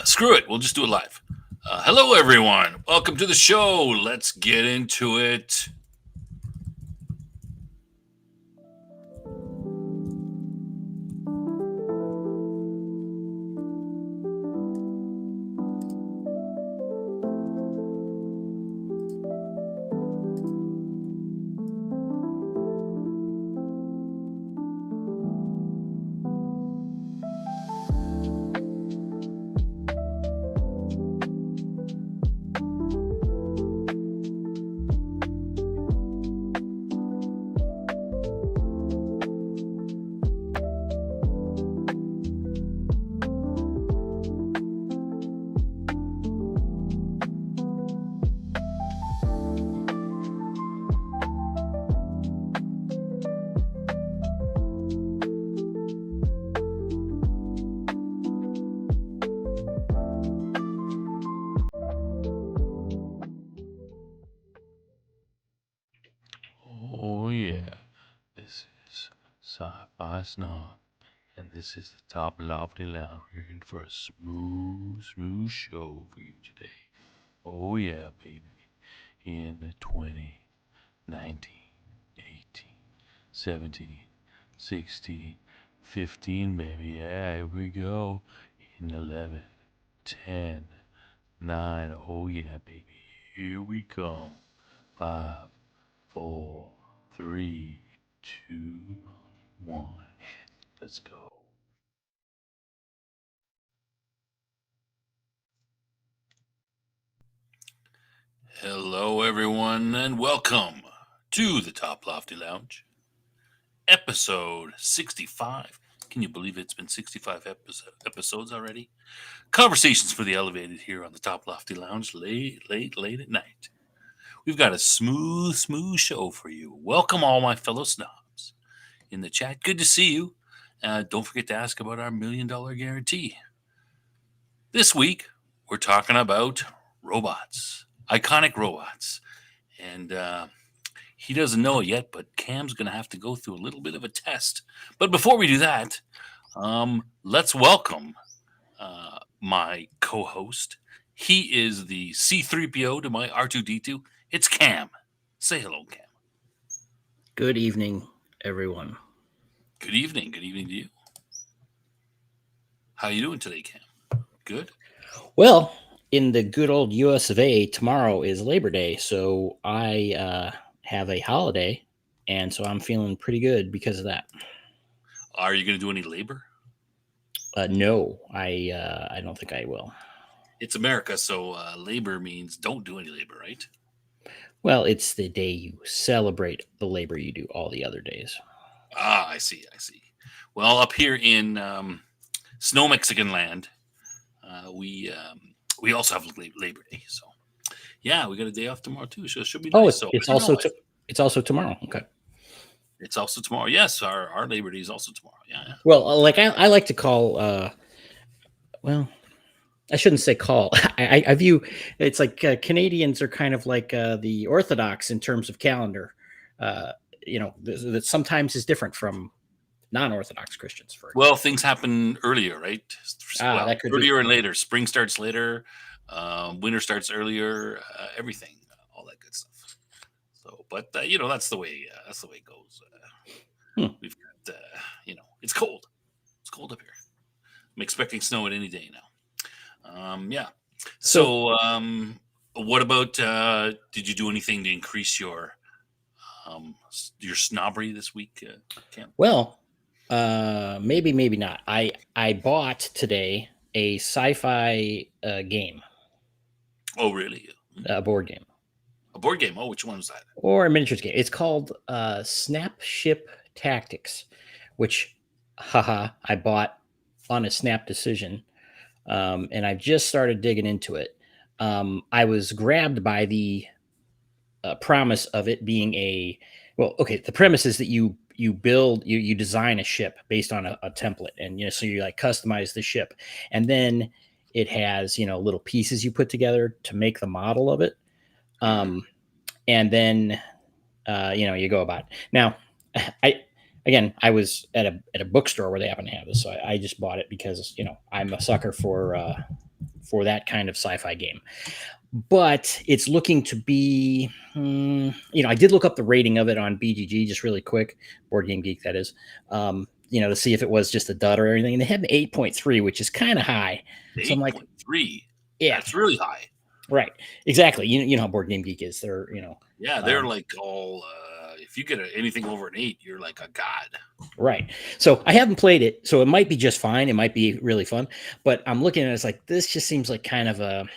Screw it. We'll just do it live. Hello, everyone. Welcome to the show. Let's get into it. Oh yeah, this is Sci-Fi Snob, and this is the Toplofty Lounge. We're in for a smooth show for you today. Oh yeah, baby. In the 20, 19, 18, 17, 16, 15, baby. Yeah, here we go. In 11, 10, 9. Oh yeah, baby. Here we come. 5, 4, 3, 2, 1. Let's go. Hello, everyone, and welcome to the Top Lofty Lounge, episode 65. Can you believe it's been 65 episodes already? Conversations for the elevated here on the Top Lofty Lounge, late at night. We've got a smooth show for you. Welcome, all my fellow snobs in the chat. Good to see you. Don't forget to ask about our $1,000,000 guarantee. This week, we're talking about robots, iconic robots. And he doesn't know it yet, but Cam's going to have to go through a little bit of a test. But before we do that, let's welcome my co host. He is the C3PO to my R2D2. It's Cam. Say hello, Cam. Good evening, everyone. Good evening. Good evening to you. How you doing today, Cam? Good? Well, in the good old US of A, tomorrow is Labor Day, so I have a holiday, and so I'm feeling pretty good because of that. Are you going to do any labor? No, I don't think I will. It's America, so labor means don't do any labor, right? Well, it's the day you celebrate the labor you do all the other days. Ah, I see. Well, up here in Snow Mexican land, we also have Labor Day, so yeah, we got a day off tomorrow too. So it should be nice. It's also tomorrow. Okay. It's also tomorrow. Yes, our Labor Day is also tomorrow. Yeah. Well, like I like to call. Well, I shouldn't say call. I view it's like Canadians are kind of like the Orthodox in terms of calendar. That sometimes is different from non-Orthodox Christians. Well, things happen earlier, right? That could earlier and later. Spring starts later. Winter starts earlier. Everything, all that good stuff. So, but that's the way. That's the way it goes. We've got, it's cold. It's cold up here. I'm expecting snow at any day now. Yeah. So, what about? Did you do anything to increase your snobbery this week, Cam? Well, maybe not. I bought today a sci-fi game. Oh, really? A board game. A board game. Oh, which one was that? Or a miniatures game. It's called Snapship Tactics, which, I bought on a snap decision, and I've just started digging into it. I was grabbed by the promise of it being the premise is that you build, you design a ship based on a template, and so you like customize the ship, and then it has little pieces you put together to make the model of it, and then you go about it. Now, I was at a bookstore where they happen to have this, so I just bought it because I'm a sucker for for that kind of sci-fi game. But it's looking to be, I did look up the rating of it on BGG just really quick, Board Game Geek, that is, to see if it was just a dud or anything. And they had an 8.3, which is kind of high. So I'm like, 8.3. yeah, That's really high. Right. Exactly. You know how Board Game Geek is. They're, Yeah, they're like all. If you get anything over an 8, you're like a god. Right. So I haven't played it, so it might be just fine. It might be really fun, but I'm looking at it, it's like this just seems like kind of a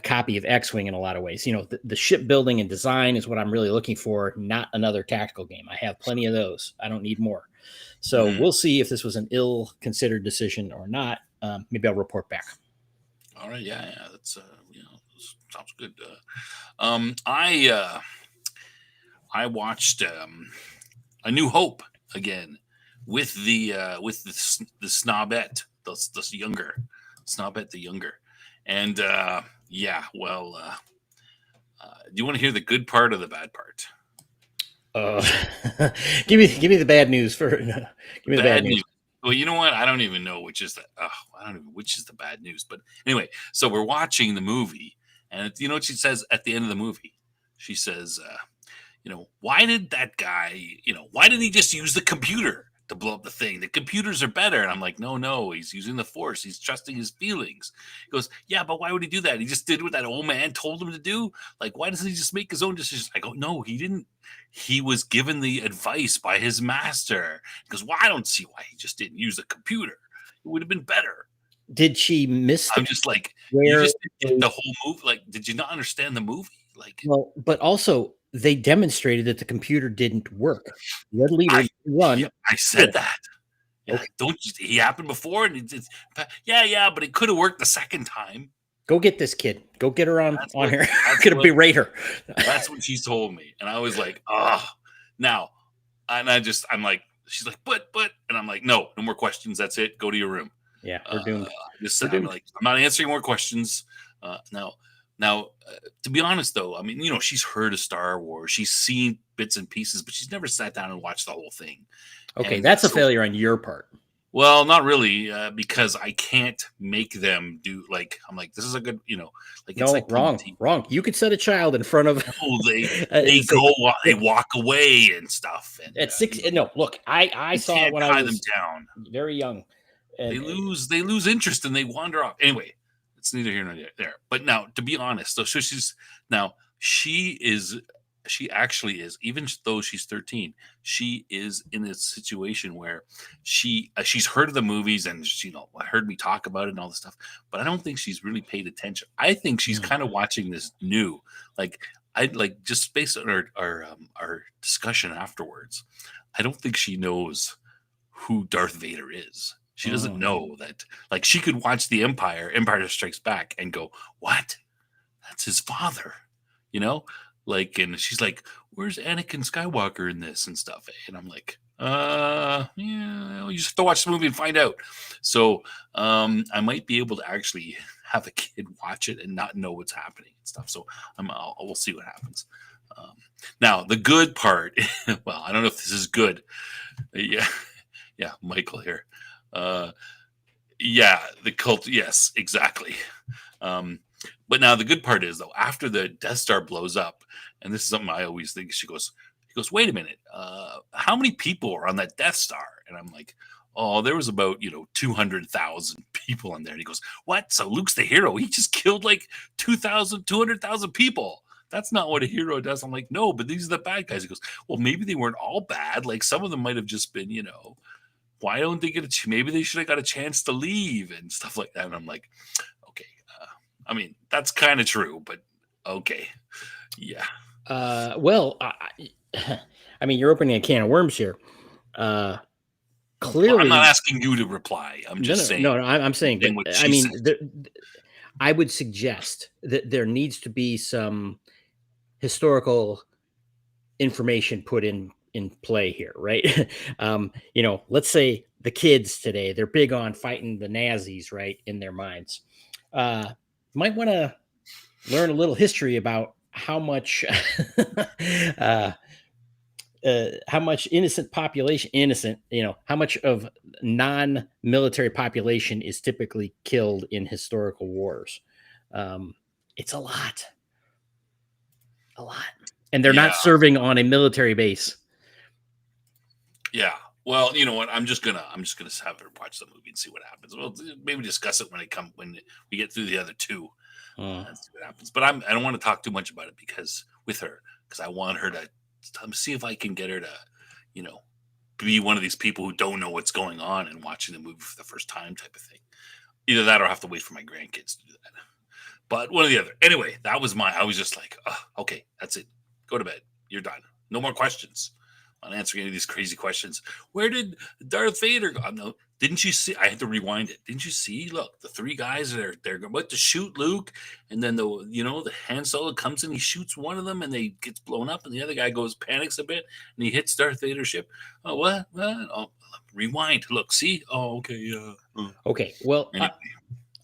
copy of X-Wing in a lot of ways. The shipbuilding and design is what I'm really looking for, not another tactical game. I have plenty of those. I don't need more. So we'll see if this was an ill-considered decision or not. Maybe I'll report back. All right. Yeah. That's sounds good. I watched A New Hope again with the Snobette, the younger Snobette, the younger, and do you want to hear the good part or the bad part? Give me the bad news for. Give me the bad news. Well, you know what? I don't even know which is the. I don't know which is the bad news. But anyway, so we're watching the movie, and you know what she says at the end of the movie? She says, why did that guy? Why didn't he just use the computer to blow up the thing? The computers are better. And I'm like, no, he's using the Force. He's trusting his feelings. He goes, yeah, but why would he do that? He just did what that old man told him to do. Like, why doesn't he just make his own decisions? I go, no, he didn't. He was given the advice by his master. He goes, well, I don't see why he just didn't use the computer. It would have been better. Did she miss? I'm just like, you just did the whole movie. Like, did you not understand the movie? Like, well, but also they demonstrated that the computer didn't work. Red Leader run. I said that. Yeah, okay. He happened before, and but it could have worked the second time. Go get this kid. Go get her on here. I'm gonna berate her. That's what she told me, and I was like, oh. Now, and I'm like, she's like, but, and I'm like, no more questions. That's it. Go to your room. Yeah, we're doomed. I'm not answering more questions. Now, to be honest, though, I mean, she's heard of Star Wars. She's seen bits and pieces, but she's never sat down and watched the whole thing. Okay, and that's a failure on your part. Well, not really, because I can't make them do I'm like, this is a good, no, it's wrong. You could set a child in front of. No, they walk away and stuff. And, at 6, no, look, I saw it when I was down, very young. And, they lose interest and they wander off. Anyway, it's neither here nor there. But now, to be honest, so she actually is, even though she's 13, she is in a situation where she's heard of the movies and she heard me talk about it and all this stuff, but I don't think she's really paid attention. I think she's kind of watching this new, just based on our discussion afterwards. I don't think she knows who Darth Vader is. She doesn't know that. Like, she could watch the Empire Strikes Back, and go, "What? That's his father," and she's like, "Where's Anakin Skywalker in this and stuff?" And I'm like, you just have to watch the movie and find out. So I might be able to actually have a kid watch it and not know what's happening and stuff. So we'll see what happens. Now, the good part, well, I don't know if this is good. Yeah, Michael here. The cult. Yes, exactly. But now the good part is, though, after the Death Star blows up, and this is something I always think, he goes, wait a minute, how many people are on that Death Star? And I'm like, oh, there was about 200,000 people in there. And he goes, what? So Luke's the hero? He just killed like 200,000 people. That's not what a hero does. I'm like, no, but these are the bad guys. He goes, well, maybe they weren't all bad. Like, some of them might have just been, why don't they get maybe they should have got a chance to leave and stuff like that. And I'm like, okay. I mean, that's kind of true, but okay. Yeah. Well, I mean, you're opening a can of worms here. Clearly, I'm not asking you to reply. I'm just saying. No, I'm saying. I mean, I would suggest that there needs to be some historical information put in play here, right? Let's say the kids today, they're big on fighting the Nazis, right? In their minds. Might want to learn a little history about how much how much innocent population, innocent, how much of non-military population is typically killed in historical wars. Um, it's a lot, and they're Yeah. not serving on a military base. Yeah. Well, you know what? I'm just gonna have her watch the movie and see what happens. Well, maybe discuss it when we get through the other two and see what happens. But I don't want to talk too much about it because I want her to see if I can get her to, you know, be one of these people who don't know what's going on and watching the movie for the first time type of thing. Either that or I have to wait for my grandkids to do that. But one or the other. Anyway, I was just like, okay, that's it. Go to bed. You're done. No more questions on answering any of these crazy questions. Where did Darth Vader go? No, didn't you see? I had to rewind it. Didn't you see? Look, the three guys they're about to shoot Luke, and then the Han Solo comes in, he shoots one of them, and they gets blown up, and the other guy panics a bit, and he hits Darth Vader's ship. Oh, what? Oh, rewind. Look, see? Oh, okay, yeah. Okay, well, Anyway.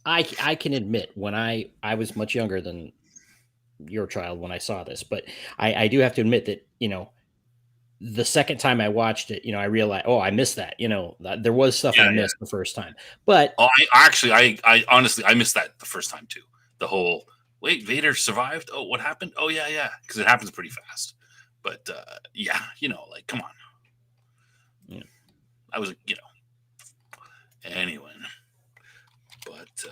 I can admit when I was much younger than your child when I saw this, but I do have to admit that the second time I watched it, I realized, I missed that. There was stuff I missed the first time, but I honestly I missed that the first time too. The whole wait, Vader survived. Oh, what happened? Oh yeah, because it happens pretty fast. But yeah, like come on. Yeah. I was, anyway. But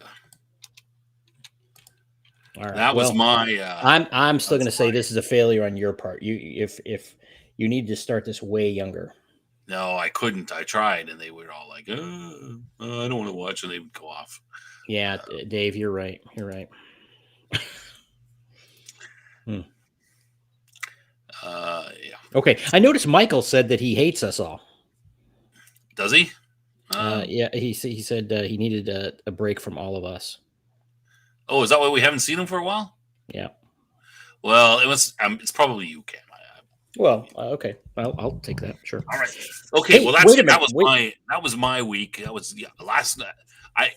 all right. That was my. I'm still going to say this is a failure on your part. If you need to start this way younger. No, I couldn't. I tried, and they were all like, I don't want to watch, and they would go off. Yeah, Dave, you're right. You're right. Yeah. Okay. I noticed Michael said that he hates us all. Does he? Yeah, he said he needed a break from all of us. Oh, is that why we haven't seen him for a while? Yeah. Well, it's probably you, Cam. Well, okay, I'll take that. Sure. All right. Okay. Hey, well, that was my week. That was last night.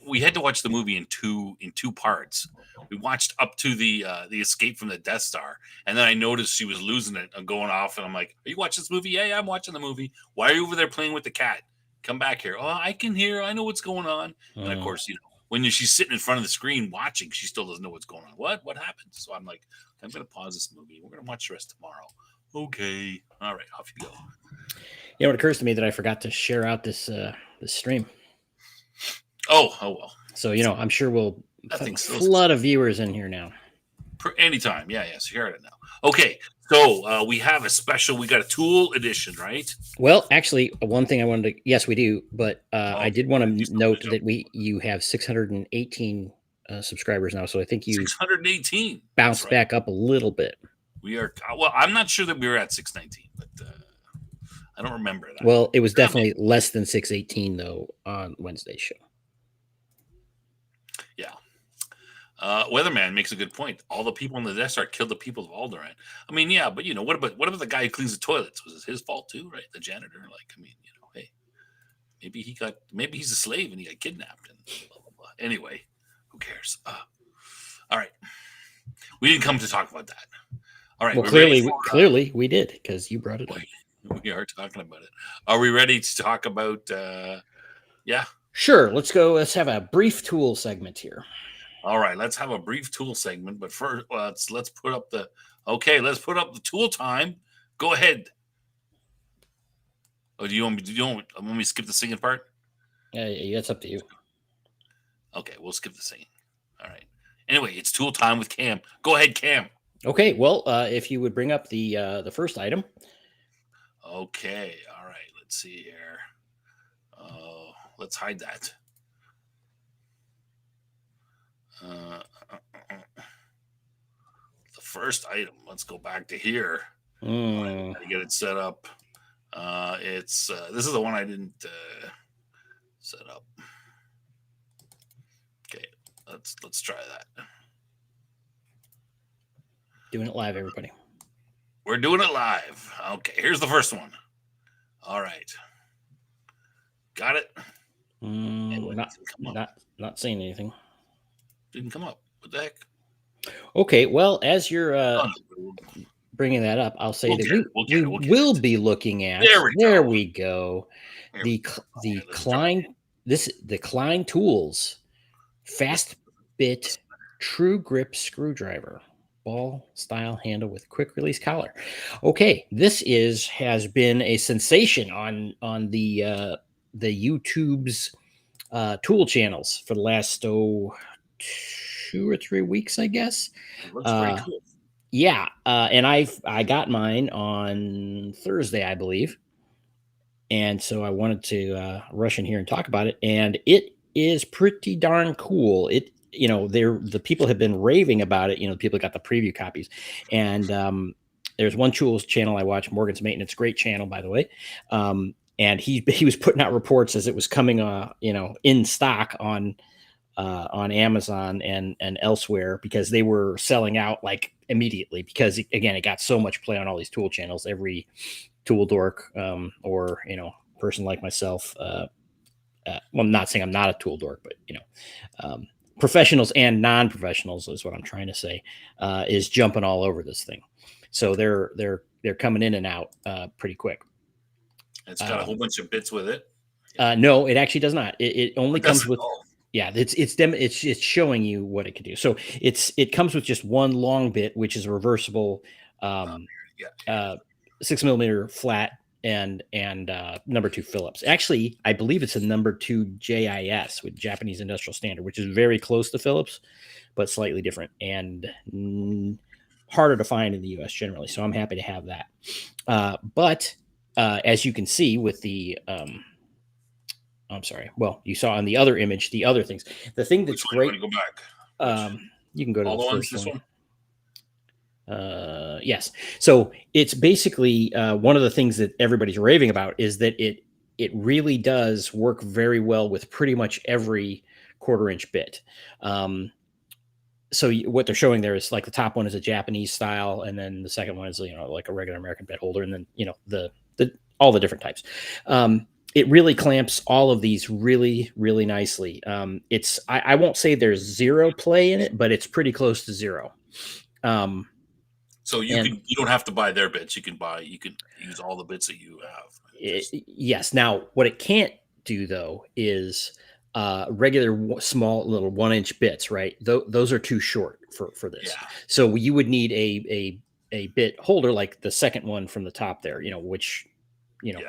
We had to watch the movie in two parts. We watched up to the escape from the Death Star, and then I noticed she was losing it and going off, and I'm like, "Are you watching this movie?" Yeah, I'm watching the movie. Why are you over there playing with the cat? Come back here. Oh, I can hear. I know what's going on. And of course, when she's sitting in front of the screen watching, she still doesn't know what's going on. What happened? So I'm like, I'm going to pause this movie. We're going to watch the rest tomorrow. Okay. All right. Off you go. It occurs to me that I forgot to share out this stream. Oh well. So I'm sure we'll have a flood of viewers in here now. Anytime. Yeah. Share it now. Okay. So we have a special. We got a tool edition, right? Well, actually, one thing I wanted to. Yes, we do. But I did want to note that you have 618 subscribers now. So I think you 618 bounced back up a little bit. We are. Well, I'm not sure that we were at 619, but I don't remember that. Well, it was definitely less than 618 though on Wednesday's show. Yeah. Weatherman makes a good point. All the people in the Death Star killed the people of Alderaan. I mean, yeah, but what about the guy who cleans the toilets? Was it his fault too, right? The janitor. Like, I mean, hey, maybe he's a slave and he got kidnapped and blah blah blah. Anyway, who cares? All right, we didn't come to talk about that. All right. Well, clearly we did because you brought it up. We are talking about it. Are we ready to talk about? Yeah. Sure. Let's go. Let's have a brief tool segment here. All right. Let's have a brief tool segment. But first, let's put up the tool time. Go ahead. Oh, do you want me to skip the singing part? Yeah, it's up to you. Okay, we'll skip the singing. All right. Anyway, it's tool time with Cam. Go ahead, Cam. Okay. Well, if you would bring up the first item. Okay. All right. Let's see here. Let's hide that. The first item. Let's go back to here. I get it set up. This is the one I didn't set up. Okay. Let's try that. Doing it live, everybody. We're doing it live. Okay, here's the first one. All right. Got it? Not saying anything. Didn't come up. What the heck? Okay, well, as you're bringing that up, I'll say We'll that get it. We'll get it. We'll get will it. be looking at. There we go. we go. There The we go. the Okay, let's try it. the Klein Tools Fast Bit True Grip Screwdriver. Ball style handle with quick release collar. Okay, this has been a sensation on the YouTube's tool channels for the last 2 or 3 weeks, I guess. It looks very cool. Yeah, and I got mine on Thursday, I believe, and so I wanted to rush in here and talk about it. And it is pretty darn cool. The people have been raving about it. People got the preview copies, and there's one tools channel I watch, Morgan's Maintenance, great channel by the way. And he was putting out reports as it was coming, in stock on Amazon and elsewhere, because they were selling out like immediately, because again, it got so much play on all these tool channels. Every tool dork, or person like myself, well, I'm not saying I'm not a tool dork, but professionals and non-professionals is what I'm trying to say, is jumping all over this thing. So they're coming in and out pretty quick. It's got a whole bunch of bits with it. No, it actually does not. It only comes with. All. Yeah, it's showing you what it can do. So it comes with just one long bit, which is a reversible, 6mm flat and number 2 Phillips. Actually, I believe it's a number 2 JIS with Japanese Industrial Standard, which is very close to Phillips, but slightly different and harder to find in the U.S. generally. So I'm happy to have that. But as you can see with the I'm sorry. Well, you saw on the other image, the other things. The thing that's great. Go back. You can go to all the ones, first one. Yes. So it's basically one of the things that everybody's raving about is that it really does work very well with pretty much every 1/4-inch bit. So what they're showing there is like the top one is a Japanese style, and then the second one is like a regular American bit holder, and then the all the different types. It really clamps all of these really, really nicely. I won't say there's zero play in it, but it's pretty close to zero. So you don't have to buy their bits. You can use all the bits that you have. Yes. Now, what it can't do though is regular small little 1-inch bits, right? Those are too short for this. Yeah. So you would need a bit holder like the second one from the top there, which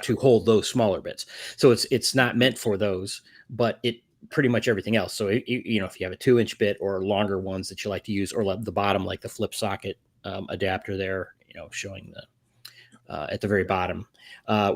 to hold those smaller bits. So it's not meant for those, but it pretty much everything else. So if you have a 2-inch bit or longer ones that you like to use, or the bottom, like the flip socket adapter there, showing at the very bottom,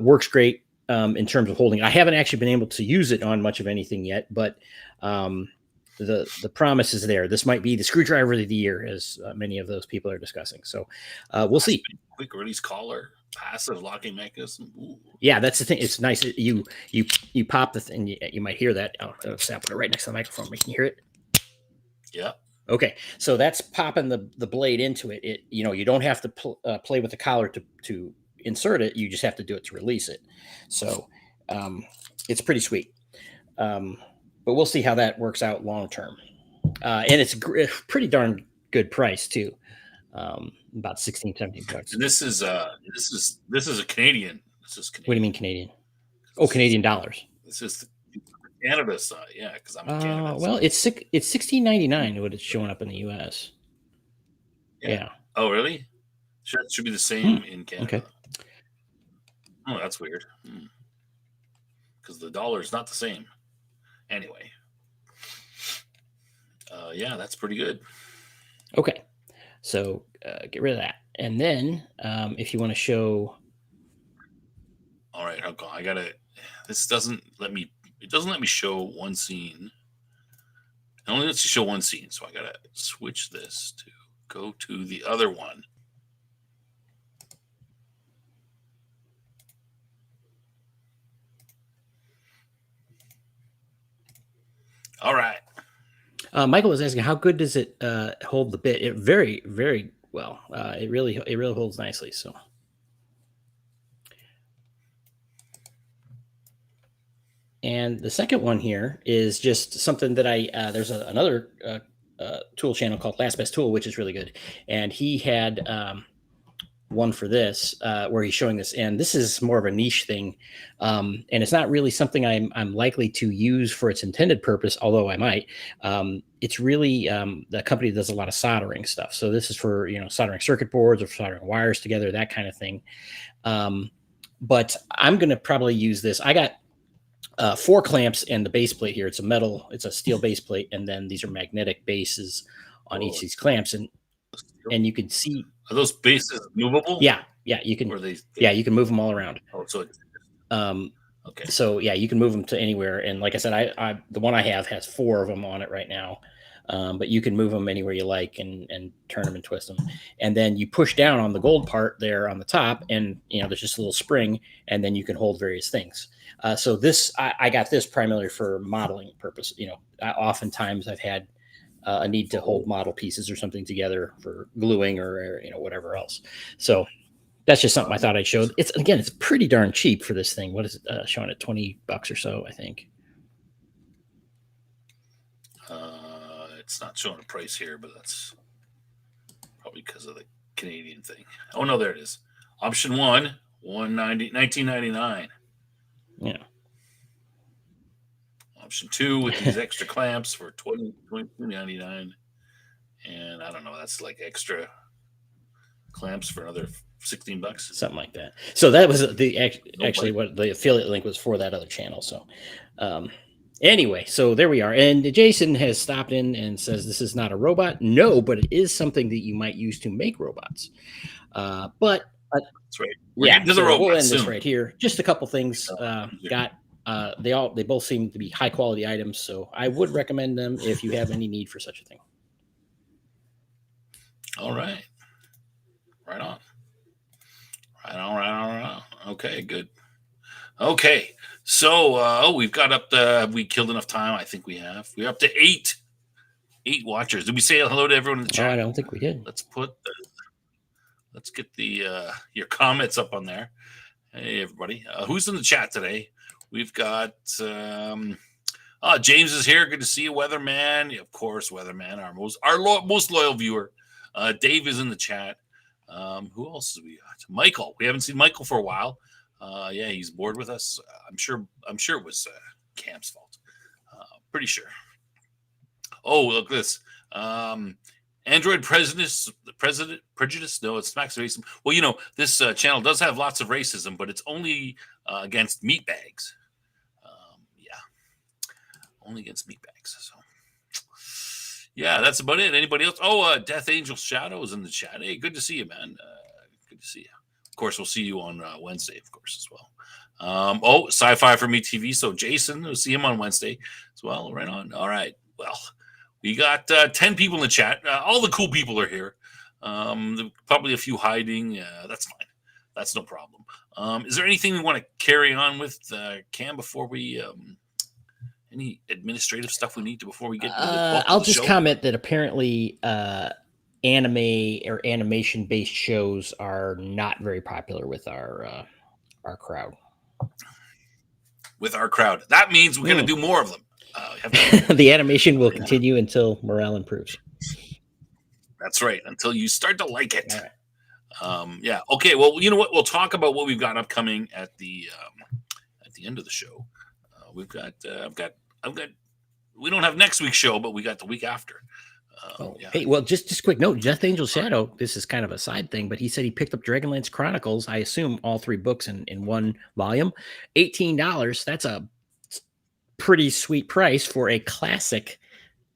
works great in terms of holding. I haven't actually been able to use it on much of anything yet, but the promise is there. This might be the screwdriver of the year, as many of those people are discussing. So we'll see. Quick release collar, passive locking mechanism. Ooh. Yeah, that's the thing. It's nice. You pop the thing. You might hear that. I'll put it right next to the microphone. Can you hear it? Yeah. Okay, so that's popping the blade into it. You don't have to play with the collar to insert it. You just have to do it to release it. So it's pretty sweet. But we'll see how that works out long term. And it's pretty darn good price too. About $16, $17. And this is a Canadian. This is Canadian. What do you mean Canadian? Oh, Canadian dollars. This is Canada side, yeah, because I'm in Canada. Well, it's $16.99 what it's showing up in the US. Yeah. Oh, really? Sure, it should be the same in Canada. Okay. Oh, that's weird. Because the dollar is not the same. Anyway. Yeah, that's pretty good. Okay. So get rid of that. And then if you want to show. All right, I got to. This doesn't let me. It doesn't let me show one scene. It only lets you show one scene, so I got to switch this to go to the other one. All right. Michael was asking, how good does it hold the bit? It very, very well. It really holds nicely. So. And the second one here is just something that there's another tool channel called Last Best Tool, which is really good. And he had one for this, where he's showing this, and this is more of a niche thing, and it's not really something I'm likely to use for its intended purpose, although I might. It's really the company does a lot of soldering stuff, so this is for soldering circuit boards or soldering wires together, that kind of thing. But I'm going to probably use this. I got 4 clamps and the base plate here. It's a steel base plate, and then these are magnetic bases on each of these clamps, and you can see. Are those bases movable? Yeah, you can. You can move them all around. Oh, so okay. So yeah, you can move them to anywhere, and like I said, I the one I have has 4 of them on it right now. But you can move them anywhere you like and turn them and twist them. And then you push down on the gold part there on the top, and there's just a little spring, and then you can hold various things. So this, I got this primarily for modeling purpose. Oftentimes I've had a need to hold model pieces or something together for gluing or whatever else. So that's just something I thought I'd show. It's pretty darn cheap for this thing. What is it showing at $20 or so, I think. It's not showing a price here, but that's probably because of the Canadian thing. Oh no, there it is. Option 1, $19.99. Yeah. Option 2 with these extra clamps for $22.99. And I don't know, that's like extra clamps for another $16, something like that. So that was actually what the affiliate link was for that other channel. So anyway, so there we are. And Jason has stopped in and says this is not a robot. No, but it is something that you might use to make robots. But that's right. We'll end this right here. Just a couple things. They both seem to be high quality items, so I would recommend them if you have any need for such a thing. All right. Right on. Okay, good. Okay, so we've got up to. Have we killed enough time? I think we have. We're up to 8 watchers. Did we say hello to everyone in the chat? Oh, I don't think we did. Let's get your comments up on there. Hey, everybody. Who's in the chat today? We've got James is here. Good to see you, Weatherman. Of course, Weatherman, our most loyal viewer. Dave is in the chat. Who else have we got? Michael. We haven't seen Michael for a while. Yeah, he's bored with us. I'm sure it was Cam's fault. Pretty sure. Oh, look at this. Android prejudice? No, it's smacks of racism. Well, this channel does have lots of racism, but it's only against meatbags. Only against meatbags. So, yeah, that's about it. Anybody else? Oh, Death Angel Shadow is in the chat. Hey, good to see you, man. Good to see you. Of course, we'll see you on Wednesday, of course, as well. Sci-Fi for Me TV. So Jason, we'll see him on Wednesday as well. Right on. All right. Well, we got 10 people in the chat. All the cool people are here. Probably a few hiding. That's fine. That's no problem. Is there anything we want to carry on with, Cam, before we... any administrative stuff we need to before we get into the I'll just comment that apparently anime or animation based shows are not very popular with our crowd. With our crowd. That means we're going to do more of them. The animation will continue until morale improves. That's right. Until you start to like it. Yeah. Okay. Well, you know what? We'll talk about what we've got upcoming at the end of the show. We've got. I've got. We don't have next week's show, but we got the week after. Yeah. Hey, well, just quick note. Death Angel Shadow. This is kind of a side thing, but he said he picked up Dragonlance Chronicles. I assume all 3 books in one volume. $18. That's a pretty sweet price for a classic,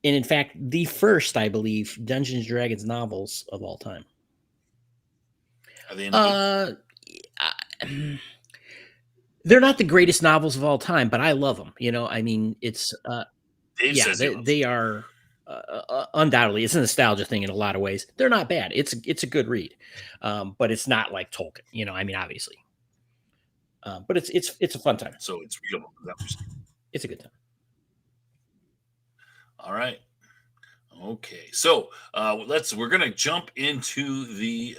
and in fact, the first, I believe, Dungeons & Dragons novels of all time. Are they any good? They're not the greatest novels of all time, but I love them. I mean, it's they are undoubtedly, it's a nostalgia thing in a lot of ways. They're not bad. It's a good read, but it's not like Tolkien. I mean, obviously, but it's a fun time. So it's real. It's a good time. All right. Okay. So we're gonna jump into the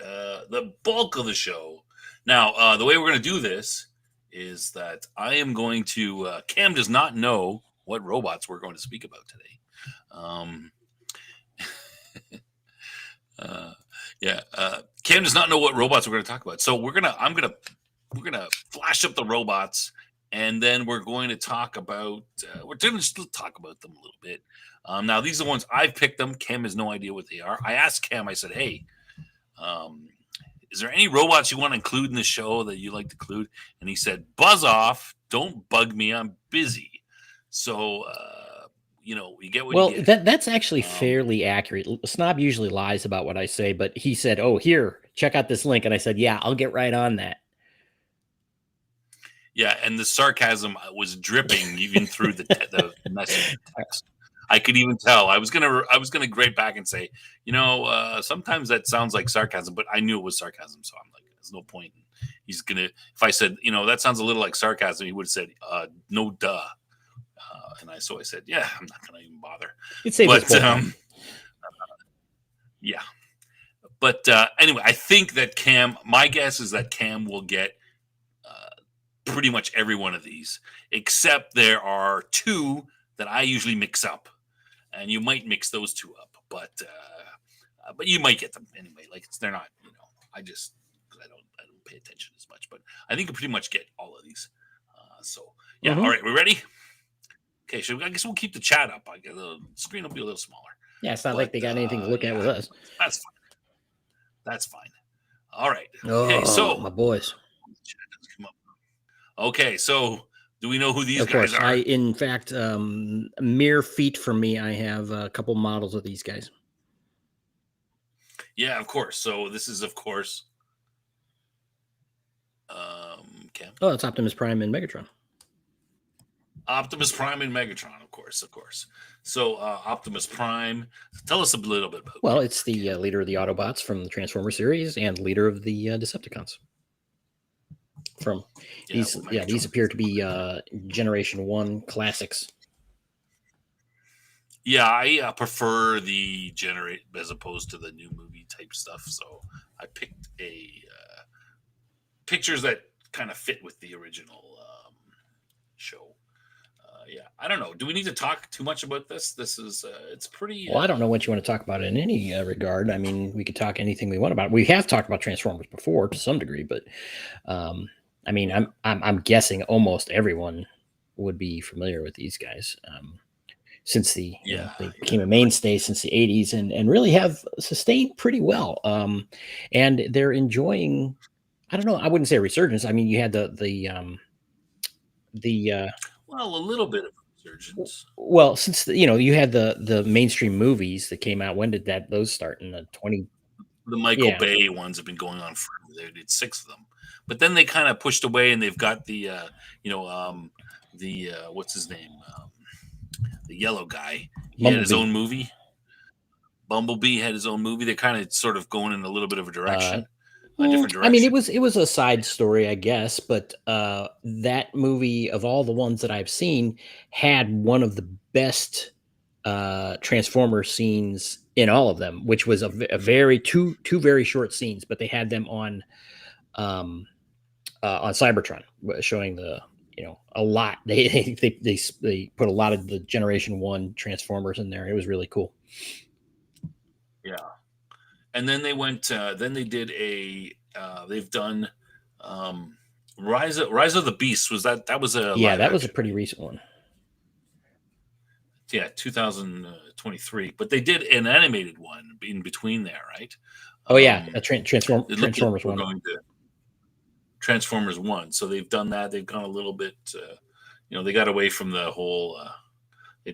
bulk of the show. Now, the way we're gonna do this is that I am going to. Cam does not know what robots we're going to speak about today. Yeah. Cam does not know what robots we're going to talk about, so we're gonna flash up the robots, and then we're going to talk about. We're going to still talk about them a little bit. Now, these are the ones I've picked them. Cam has no idea what they are. I asked Cam. I said, "Hey, um, is there any robots you want to include in the show that you like to include?" And he said, "Buzz off! Don't bug me. I'm busy." So, you get what you Well, get. that's actually fairly accurate. Snob usually lies about what I say, but he said, "Oh, here, check out this link," and I said, "Yeah, I'll get right on that." Yeah, and the sarcasm was dripping even through the message text. I could even tell. I was gonna grade back and say, sometimes that sounds like sarcasm, but I knew it was sarcasm, so I'm like, there's no point. He's gonna. If I said, that sounds a little like sarcasm, he would have said, no, duh. I said, yeah, I'm not gonna even bother. It saves us But both. yeah. But anyway, I think that my guess is that Cam will get pretty much every one of these, except there are two that I usually mix up, and you might mix those two up, but you might get them anyway. Like they're not, I just I don't pay attention as much, but I think you pretty much get all of these. So yeah, all right, we ready? Okay, so I guess we'll keep the chat up. The screen will be a little smaller. Yeah, it's not like they got anything to look at with us. That's fine. That's fine. All right. Okay, so my boys. Okay, so do we know who these Of guys course, are? in fact, mere feet from me, I have a couple models of these guys. Yeah, of course. So this is, of course, Cam. Oh, it's Optimus Prime and Megatron. Optimus Prime and Megatron, of course. So Optimus Prime, tell us a little bit about. Well, it's the leader of the Autobots from the Transformers series and leader of the Decepticons. These appear to be Generation 1 classics. Yeah, I prefer the generate as opposed to the new movie type stuff. So I picked pictures that kind of fit with the original show. Yeah, I don't know. Do we need to talk too much about this? This is it's pretty. Well, I don't know what you want to talk about in any regard. I mean, we could talk anything we want about. We have talked about Transformers before to some degree, but I mean, yeah. I'm guessing almost everyone would be familiar with these guys. Since they became a mainstay since the 80s and really have sustained pretty well. And they're enjoying, I don't know, I wouldn't say a resurgence. I mean, you had well, a little bit of resurgence. Well, since you had the mainstream movies that came out. When did those start? In the 20? The Michael Bay ones have been going on forever. They did 6 of them, but then they kind of pushed away, and they've got the what's his name, the yellow guy. He had his own movie. Bumblebee had his own movie. They're kind of sort of going in a little bit of a direction. A different direction. I mean, it was a side story, I guess, but that movie, of all the ones that I've seen, had one of the best Transformer scenes in all of them, which was a very two very short scenes, but they had them on Cybertron, showing the a lot. They put a lot of the Generation 1 Transformers in there. It was really cool. Yeah. And then they went. Then they did they've done Rise of the Beast. Was that was a that was a pretty recent one. Yeah, 2023. But they did an animated one in between there, right? Oh yeah, Transformers one. Going to Transformers 1. So they've done that. They've gone a little bit. They got away from the whole.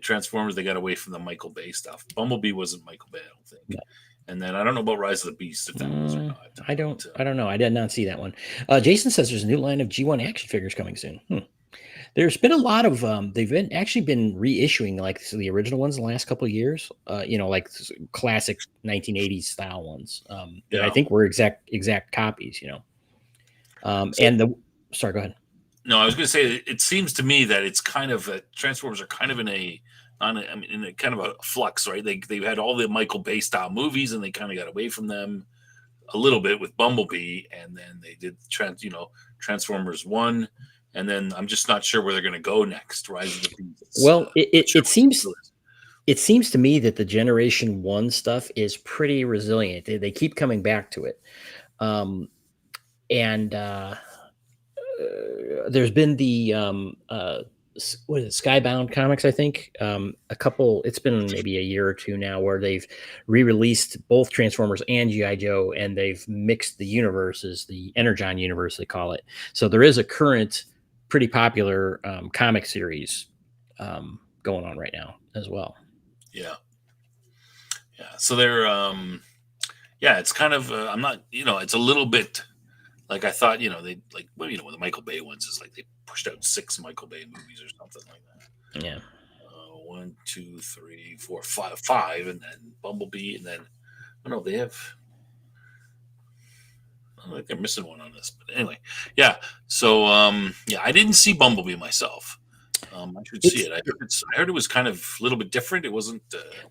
Transformers. They got away from the Michael Bay stuff. Bumblebee wasn't Michael Bay, I don't think. No. And then I don't know about Rise of the Beast if that was or not. I don't know. I did not see that one. Jason says there's a new line of G1 action figures coming soon. There's been a lot of they've been reissuing like the original ones in the last couple of years. Like classic 1980s style ones. That I think were exact copies. Sorry, go ahead. No, I was going to say it seems to me that it's kind of Transformers are kind of in a kind of a flux, right? They had all the Michael Bay style movies, and they kind of got away from them a little bit with Bumblebee, and then they did Transformers 1, and then I'm just not sure where they're going to go next. Rise of the Beast. Well, it seems it seems to me that the Generation 1 stuff is pretty resilient. They keep coming back to it. And there's been the what is it, Skybound Comics, I think. A couple, it's been maybe a year or two now, where they've re-released both Transformers and GI Joe, and they've mixed the universes, the Energon universe they call it. So there is a current, pretty popular comic series going on right now as well. Yeah. So they're it's kind of I'm not, it's a little bit like I thought. They like, well, with the Michael Bay ones is like they pushed out 6 Michael Bay movies or something like that. Yeah. 1, 2, 3, 4, 5, and then Bumblebee, and then they have. I think they're missing one on this, but anyway, yeah. So I didn't see Bumblebee myself. I should see it. I heard it was kind of a little bit different. It wasn't.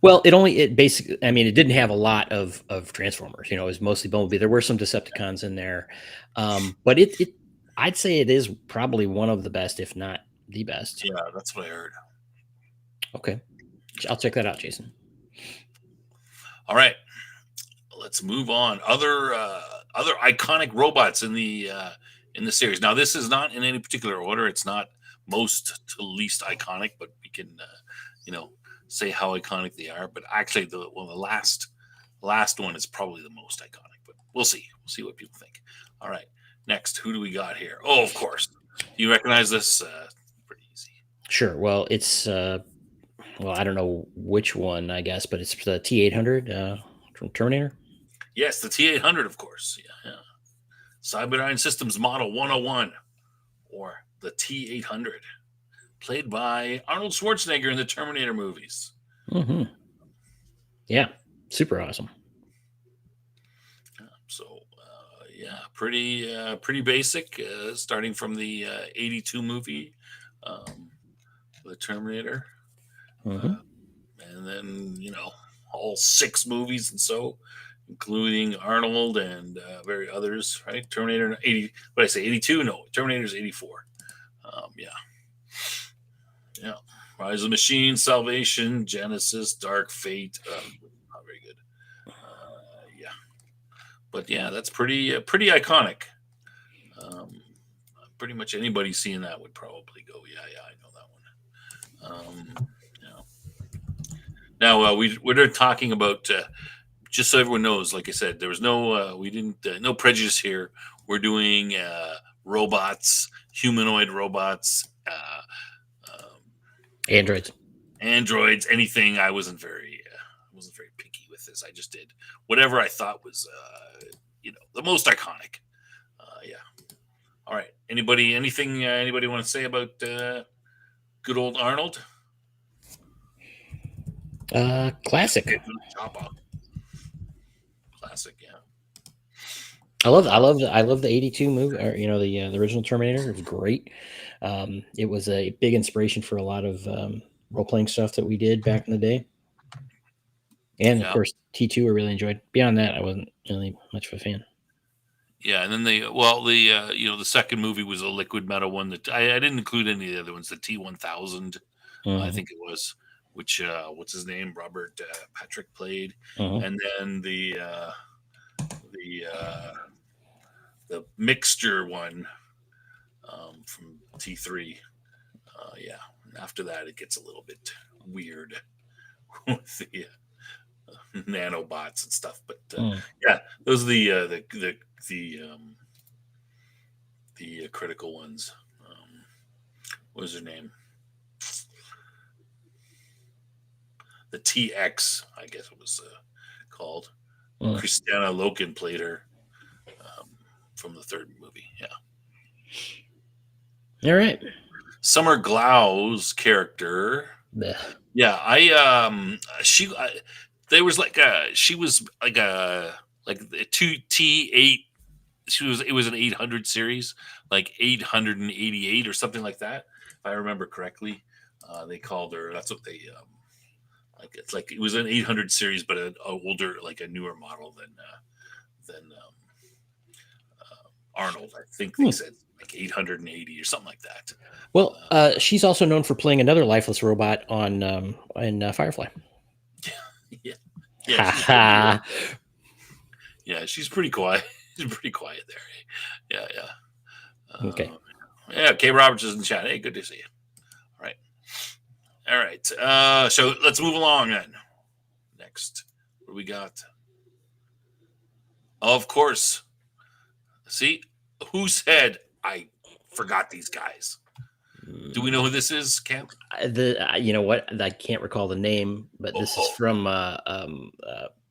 Well, it basically, I mean, it didn't have a lot of Transformers. It was mostly Bumblebee. There were some Decepticons in there, but I'd say it is probably one of the best, if not the best. Yeah, that's what I heard. Okay, I'll check that out, Jason. All right, let's move on. Other iconic robots in the series. Now, this is not in any particular order. It's not most to least iconic, but we can say how iconic they are. But actually, the last one is probably the most iconic. But we'll see what people think. All right, next, who do we got here? Oh, of course, you recognize this? Pretty easy. Sure. Well, it's I don't know which one, I guess, but it's the T-800 from Terminator. Yes, the T-800, of course. Yeah. Cyberdyne Systems Model 101, or the T-800, played by Arnold Schwarzenegger in the Terminator movies. Mm-hmm. Yeah, super awesome. So, pretty basic, starting from the 82 movie, the Terminator. Mm-hmm. And then, all 6 movies and so, including Arnold and very others, right? Terminator 80, what did I say, 82? No, Terminator's 84. Yeah. Rise of the Machine, Salvation, Genesis, Dark Fate. Not very good. But yeah, that's pretty iconic. Pretty much anybody seeing that would probably go, yeah, I know that one. Now we're talking about just so everyone knows. Like I said, there was no no prejudice here. We're doing robots, humanoid robots, androids, anything. I wasn't very picky with this. I just did whatever I thought was the most iconic. All right. Anything anybody want to say about good old Arnold? Classic. Classic, yeah. I love the 82 movie, or the original Terminator. It was great. It was a big inspiration for a lot of role-playing stuff that we did back in the day. And of course, T2 I really enjoyed. Beyond that, I wasn't really much of a fan. Yeah, and then the second movie was a liquid metal one that I didn't include any of the other ones. The T-1000, I think it was, which what's his name, Robert Patrick played, and then the mixture one from T3. And after that it gets a little bit weird with the nanobots and stuff. But those are the critical ones. What was her name? The TX, I guess it was called. Christina Loken played her from the third movie. All right. Summer Glau's character. There was she was like a 2T8. It was an 800 series, like 888 or something like that, if I remember correctly. They called her. That's what they it's like it was an 800 series, but an older, like a newer model than Arnold. I think they said like 880 or something like that. Well, she's also known for playing another lifeless robot on in Firefly. Yeah, Ha she's ha. yeah, she's pretty quiet. She's pretty quiet there. Yeah. Okay. Yeah, Kay Roberts is in the chat. Hey, good to see you. All right. So let's move along then. Next, what do we got? Of course. See, who said I forgot these guys? Do we know who this is, Cam? You know what? I can't recall the name, but this is from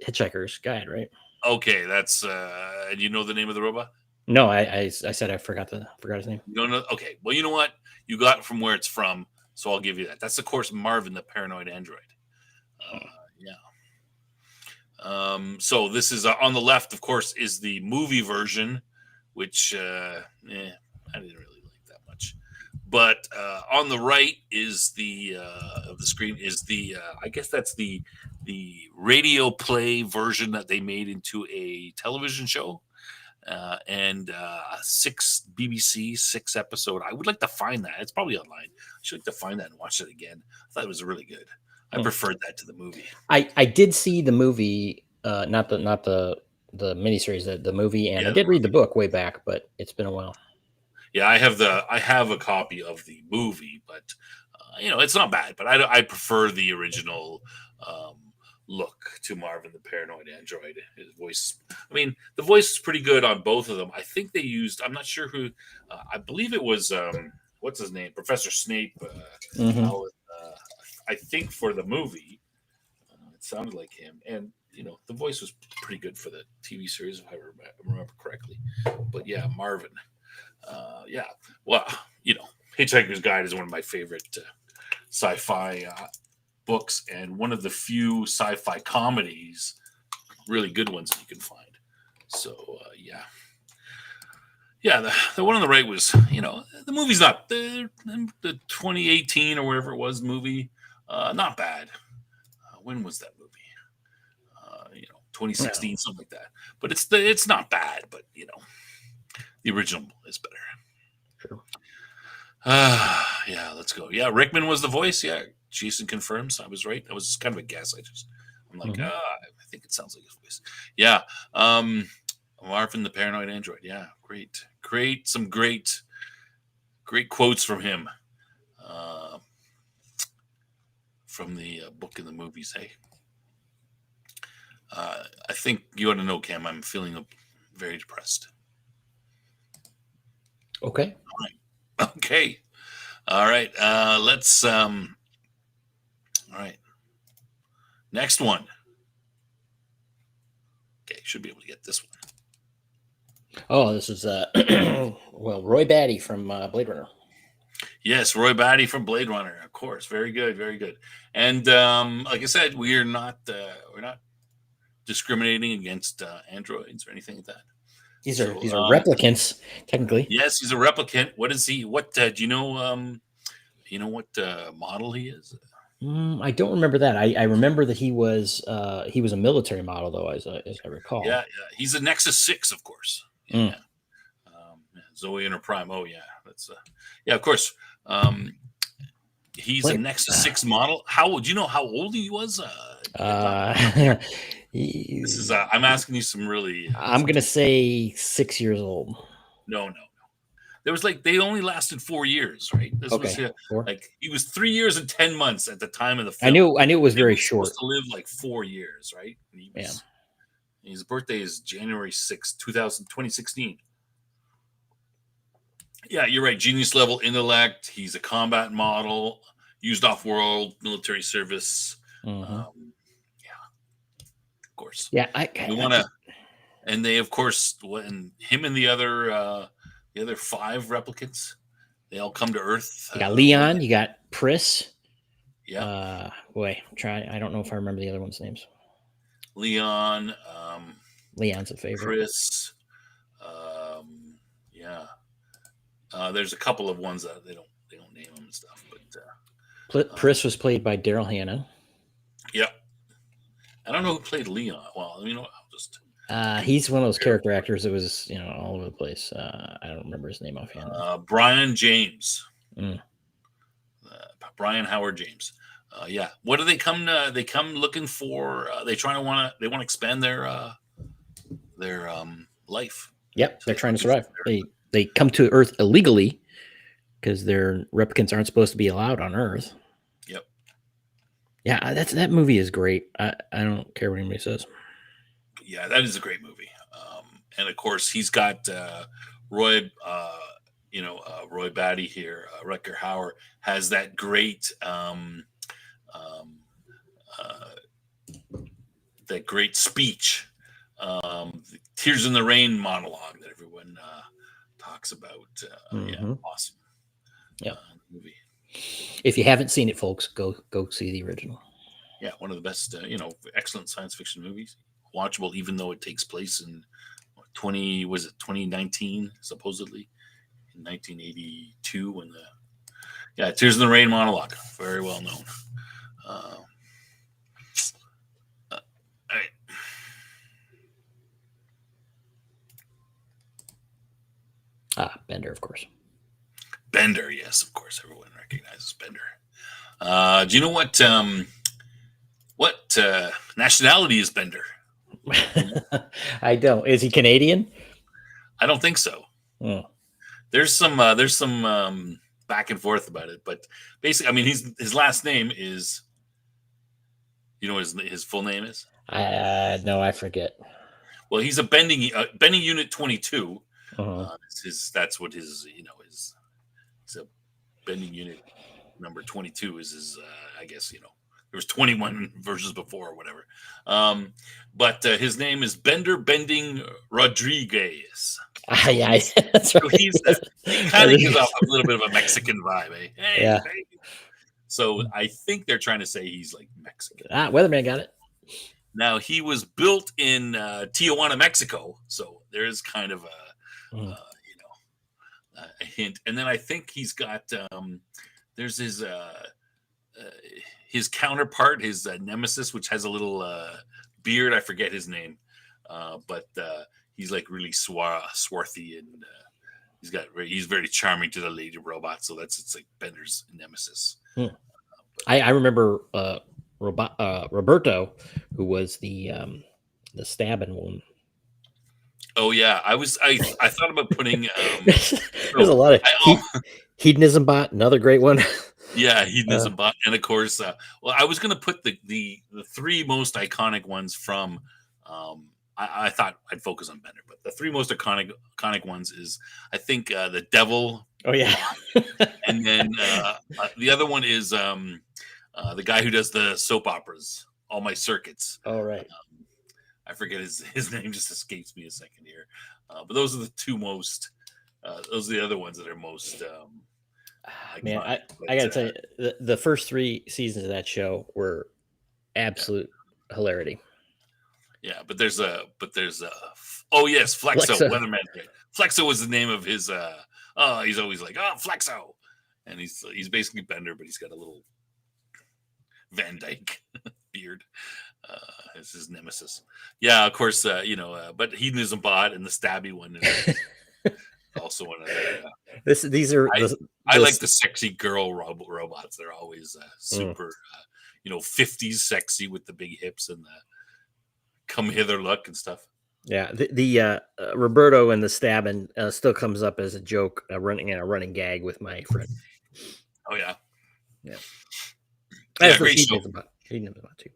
Hitchhiker's Guide, right? Okay, that's and you know the name of the robot? No, I said I forgot his name. You don't know? Okay, well, you know what? You got it from where it's from, so I'll give you that. That's of course Marvin, the paranoid android. Yeah. So this is on the left, of course, is the movie version, which I didn't really like that much. But on the right is the of the screen is the I guess that's the radio play version that they made into a television show. And 6 episode. I would like to find that. It's probably online. I should like to find that and watch it again. I thought it was really good. I preferred that to the movie. I did see the movie, not the miniseries, the movie, and I did read the book way back, but it's been a while. Yeah, I have a copy of the movie, but it's not bad. But I prefer the original look to Marvin the paranoid android. His voice, I mean, the voice is pretty good on both of them. I think they used, I'm not sure who, I believe it was what's his name, Professor Snape. I think for the movie, it sounded like him, and the voice was pretty good for the TV series if I remember correctly. But yeah, Marvin. Yeah, well, Hitchhiker's Guide is one of my favorite sci-fi books, and one of the few sci-fi comedies, really good ones that you can find. So the one on the right was, the movie's not the 2018 or whatever it was movie, not bad. When was that movie? 2016, something like that. But it's not bad, but the original is better. True. Yeah, let's go. Yeah, Rickman was the voice. Yeah, Jason confirms I was right. That was kind of a guess. I'm like, I think it sounds like his voice. Yeah. Marvin the paranoid android. Yeah, great. Some great quotes from him. From the book and the movies. Hey, I think you ought to know, Cam. I'm feeling very depressed. Okay. Okay. All right. Let's. All right. Next one. Okay, should be able to get this one. Oh, this is Roy Batty from Blade Runner. Yes, Roy Batty from Blade Runner, of course. Very good, very good. And like I said, we're not discriminating against androids or anything like that. These are replicants, technically. Yes, he's a replicant. What is he? What do you know? What model he is? I don't remember that. I remember that he was a military model, though, as I recall. Yeah. He's a Nexus 6, of course. Yeah. Zoe in her prime. Oh yeah, that's of course. He's a Nexus 6 model. Do you know how old he was? This is I'm asking you some really. I'm gonna say 6 years old. No. There was they only lasted 4 years, right? This was he was 3 years and 10 months at the time of the film. I knew it was very short. Supposed to live 4 years, right? His birthday is January 6th, 2016. Yeah, you're right. Genius level intellect. He's a combat model, used off-world military service. Of course. Yeah, we want to, and they, of course, when him and the other 5 replicants, they all come to Earth. You got Leon. You got Pris. Yeah. I don't know if I remember the other ones' names. Leon. Leon's a favorite. Pris. There's a couple of ones that they don't name them and stuff, but Pris was played by Daryl Hannah. Yeah. I don't know who played Leon. Well, I'll just He's one of those character actors that was, all over the place. I don't remember his name offhand. Brian James. Mm. Brian Howard James. Yeah. What do they come? They come looking for. They want to expand their life. Yep, they're trying to survive. They come to Earth illegally because their replicants aren't supposed to be allowed on Earth. Yep. Yeah, that movie is great. I don't care what anybody says. Yeah, that is a great movie. And of course, he's got Roy. Roy Batty here. Rutger Hauer has that great. That great speech, the Tears in the Rain monologue that everyone talks about. Yeah, awesome. Yeah, movie. If you haven't seen it, folks, go see the original. Yeah, one of the best, excellent science fiction movies. Watchable, even though it takes place in 2019, supposedly in 1982, when Tears in the Rain monologue, very well known. All right. Bender, of course. Bender, yes, of course, everyone recognizes Bender. Do you know what nationality is Bender? I don't. Is he Canadian? I don't think so. Oh. There's some back and forth about it, but basically, I mean, his last name is. You know what his full name is? No, I forget. Well, he's a bending unit 22. Uh-huh. That's what his is. It's a bending unit number 22 is his. I guess there was 21 versions before or whatever. But his name is Bender Bending Rodriguez. Yeah, that's right. So he kind of gives off a little bit of a Mexican vibe, eh? Hey, yeah. Baby. So I think they're trying to say he's like Mexican. Weatherman got it. Now he was built in Tijuana, Mexico, so there is kind of a hint. And then I think he's got there's his counterpart, his nemesis, which has a little beard. I forget his name, but he's like really swarthy, and he's very charming to the lady robot. So it's like Bender's nemesis. I remember Roberto, who was the stabbing one. Oh yeah, I thought about putting. There's a lot of Hedonism Bot, another great one. Yeah, Hedonism Bot, and of course, well, I was going to put the three most iconic ones from. I thought I'd focus on Bender, but the three most iconic ones is I think the Devil. Oh yeah, and then the other one is the guy who does the soap operas, All My Circuits. Oh right. I forget his name, just escapes me a second here. But those are the two most. Those are the other ones that are most. Man, I gotta tell you, the first 3 seasons of that show were absolute hilarity. Yeah, but there's oh yes, Flexo. Weatherman. Flexo was the name of his. He's always like, oh, Flexo, and he's basically Bender, but he's got a little Van Dyke beard. As his nemesis. Yeah, of course, but Hedonism Bot and the Stabby one is also one of the. These are. I like the sexy girl robots. They're always super, 50s sexy with the big hips and the come hither look and stuff. Yeah, the Roberto and the stabbing still comes up as a joke, a running gag with my friend. Oh yeah, yeah. Great show. Hedonism Bot too.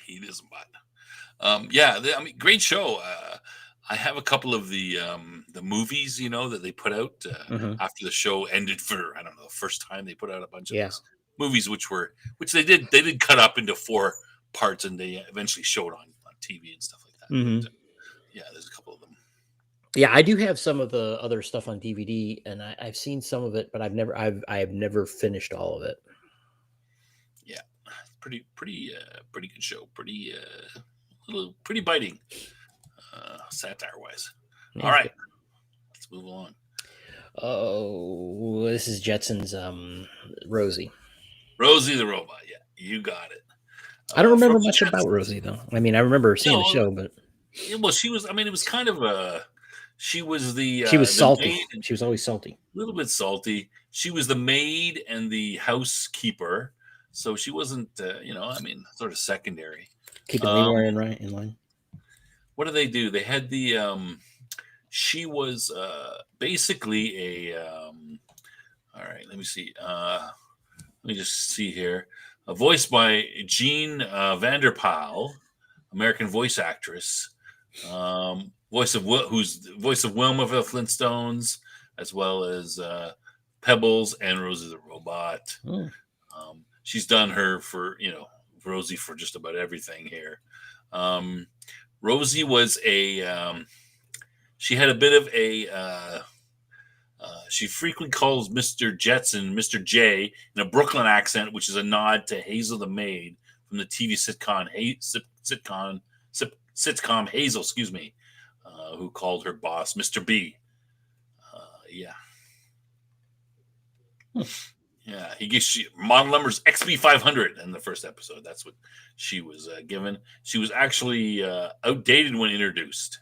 Hedonism Bot. Great show. I have a couple of the movies, that they put out after the show ended for, I don't know, the first time they put out a bunch of these movies, which they did cut up into 4 parts, and they eventually showed on TV and stuff like that. Mm-hmm. But, there's a couple of them. Yeah, I do have some of the other stuff on DVD, and I've seen some of it, but I've never finished all of it. Yeah, pretty good show. Pretty biting, satire wise. All right, let's move along. Oh, this is Jetson's Rosie. Rosie the robot. Yeah, you got it. I don't remember much about Rosie though. I mean, I remember seeing the show, but Yeah, well, she was. I mean, it was kind of a. She was She was the salty. maid, She was always salty. a little bit salty. She was the maid and the housekeeper, so she wasn't. I mean, sort of secondary. Keeping Um, Leroy in line. what do they do? They had the. She was basically a. All right, let me see. Let me just see here. Voiced by Jean Vanderpyle, American voice actress. Who's voice of Wilma of the Flintstones, as well as Pebbles and Rosie the Robot. Mm. She's done her for Rosie for just about everything here. Rosie was she had a bit of a. She frequently calls Mr. Jetson Mr. J in a Brooklyn accent, which is a nod to Hazel the maid from the TV sitcom Hazel, who called her boss Mr. B. Yeah. Yeah, he gives model numbers XB500 in the first episode. That's what she was given. She was actually outdated when introduced,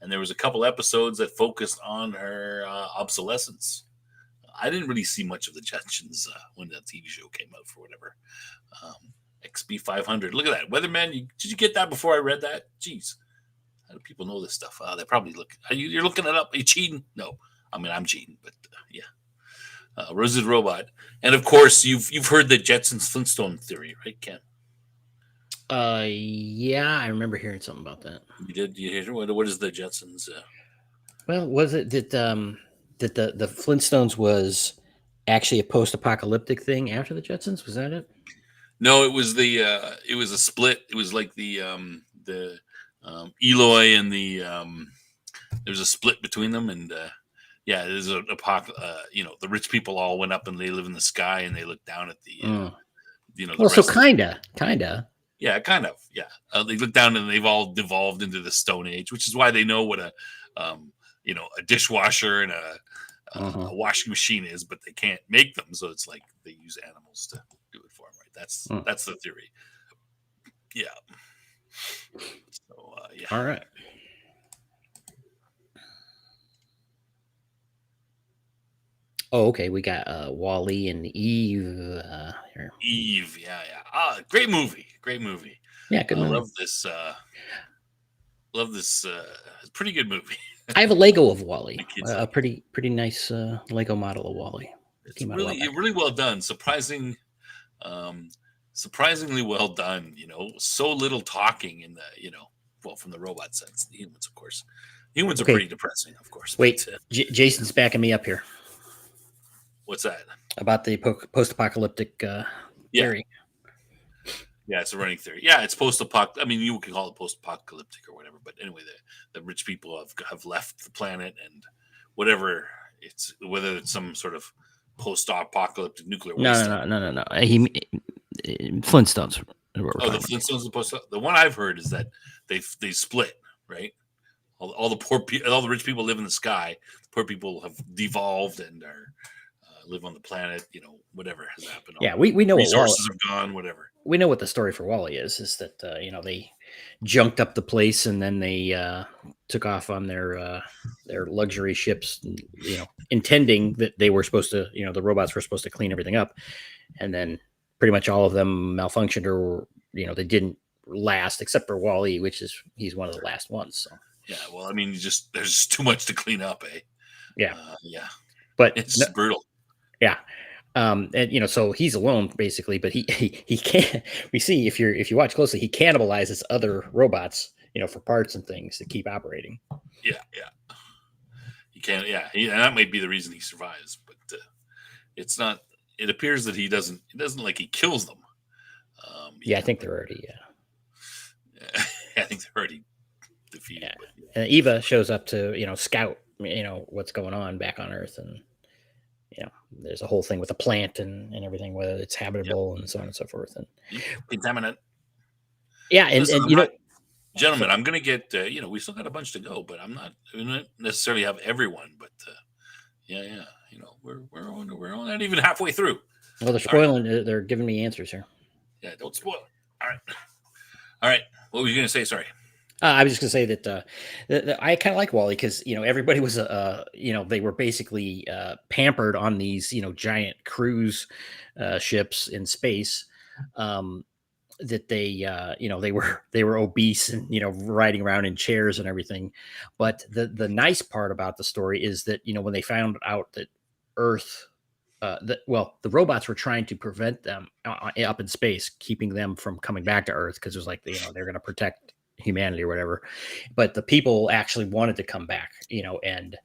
and there was a couple episodes that focused on her obsolescence. I didn't really see much of the Jetsons when the TV show came out for whatever. XB500. Look at that. Weatherman, did you get that before I read that? Jeez. How do people know this stuff? They probably look. You're looking it up. Are you cheating? No. I mean, I'm cheating, but yeah. Rosie the Robot. And of course, you've heard the Jetsons Flintstone theory, right, Ken? Yeah, I remember hearing something about that. You did? You hear what is the Jetsons? Well, was it that the Flintstones was actually a post-apocalyptic thing after the Jetsons? Was that it? No, it was it was a split. It was like the Eloy and the there was a split between them, and yeah, there's a the rich people all went up and they live in the sky and they look down at the well, so kinda. Yeah, kind of. Yeah, they look down and they've all devolved into the Stone Age, which is why they know what a dishwasher and a washing machine is, but they can't make them, so it's like they use animals to do it for them. Right? That's the theory. Yeah. So yeah. All right. Oh, okay. We got Wally and Eve here. Eve, yeah. Great movie. Yeah, good movie. Love this. Pretty good movie. I have a Lego of Wally. A pretty nice Lego model of Wally. It's really well done. Surprisingly well done. So little talking in the from the robot sense. The humans, of course. Humans are pretty depressing, of course. Wait, Jason's backing me up here. What's that? About the post-apocalyptic theory. Yeah, it's a running theory. Yeah, it's post-apocalyptic. I mean, you can call it post-apocalyptic or whatever. But anyway, the rich people have left the planet, and whether it's some sort of post-apocalyptic nuclear waste. No. Flintstones. The Flintstones. The one I've heard is that they split, right? All the poor people, all the rich people live in the sky. The poor people have devolved and are live on the planet. Whatever has happened. Yeah, we know resources have gone. Whatever. We know what the story for Wally is that they junked up the place and then they took off on their luxury ships, intending that they were supposed to, the robots were supposed to clean everything up, and then pretty much all of them malfunctioned or they didn't last except for Wally, he's one of the last ones. So yeah, well, I mean, there's just too much to clean up, eh? Yeah, yeah, but it's brutal. Yeah. And so he's alone basically, but he can't. We see if you watch closely, he cannibalizes other robots, for parts and things to keep operating. Yeah. He can't. Yeah, and that might be the reason he survives, but it's not. It appears that he doesn't. It doesn't like he kills them. I think they're already. I think they're already defeated. Yeah. And Eva shows up to scout what's going on back on Earth, and there's a whole thing with the plant and everything, whether it's habitable and so on and so forth. And contaminant. Yeah. And gentlemen, I'm going to get, we still got a bunch to go, but I'm not necessarily have everyone, but we're not even halfway through. Well, they're spoiling. Right. They're giving me answers here. Yeah. Don't spoil it. All right. What were you going to say? Sorry. I was just gonna say that I kind of like Wally because everybody was they were basically pampered on these giant cruise ships in space. Um, that they were obese and riding around in chairs and everything. But the nice part about the story is that when they found out that Earth the robots were trying to prevent them up in space, keeping them from coming back to Earth because it was like they're going to protect humanity or whatever. But the people actually wanted to come back, and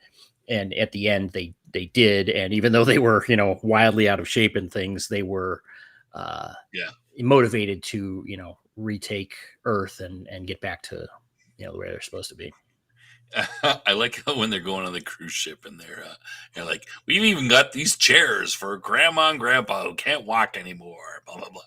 at the end they did. And even though they were wildly out of shape and things, they were uh, Yeah. motivated to retake Earth and get back to where they're supposed to be. I like how when they're going on the cruise ship and they're like, we've even got these chairs for grandma and grandpa who can't walk anymore. Blah blah blah.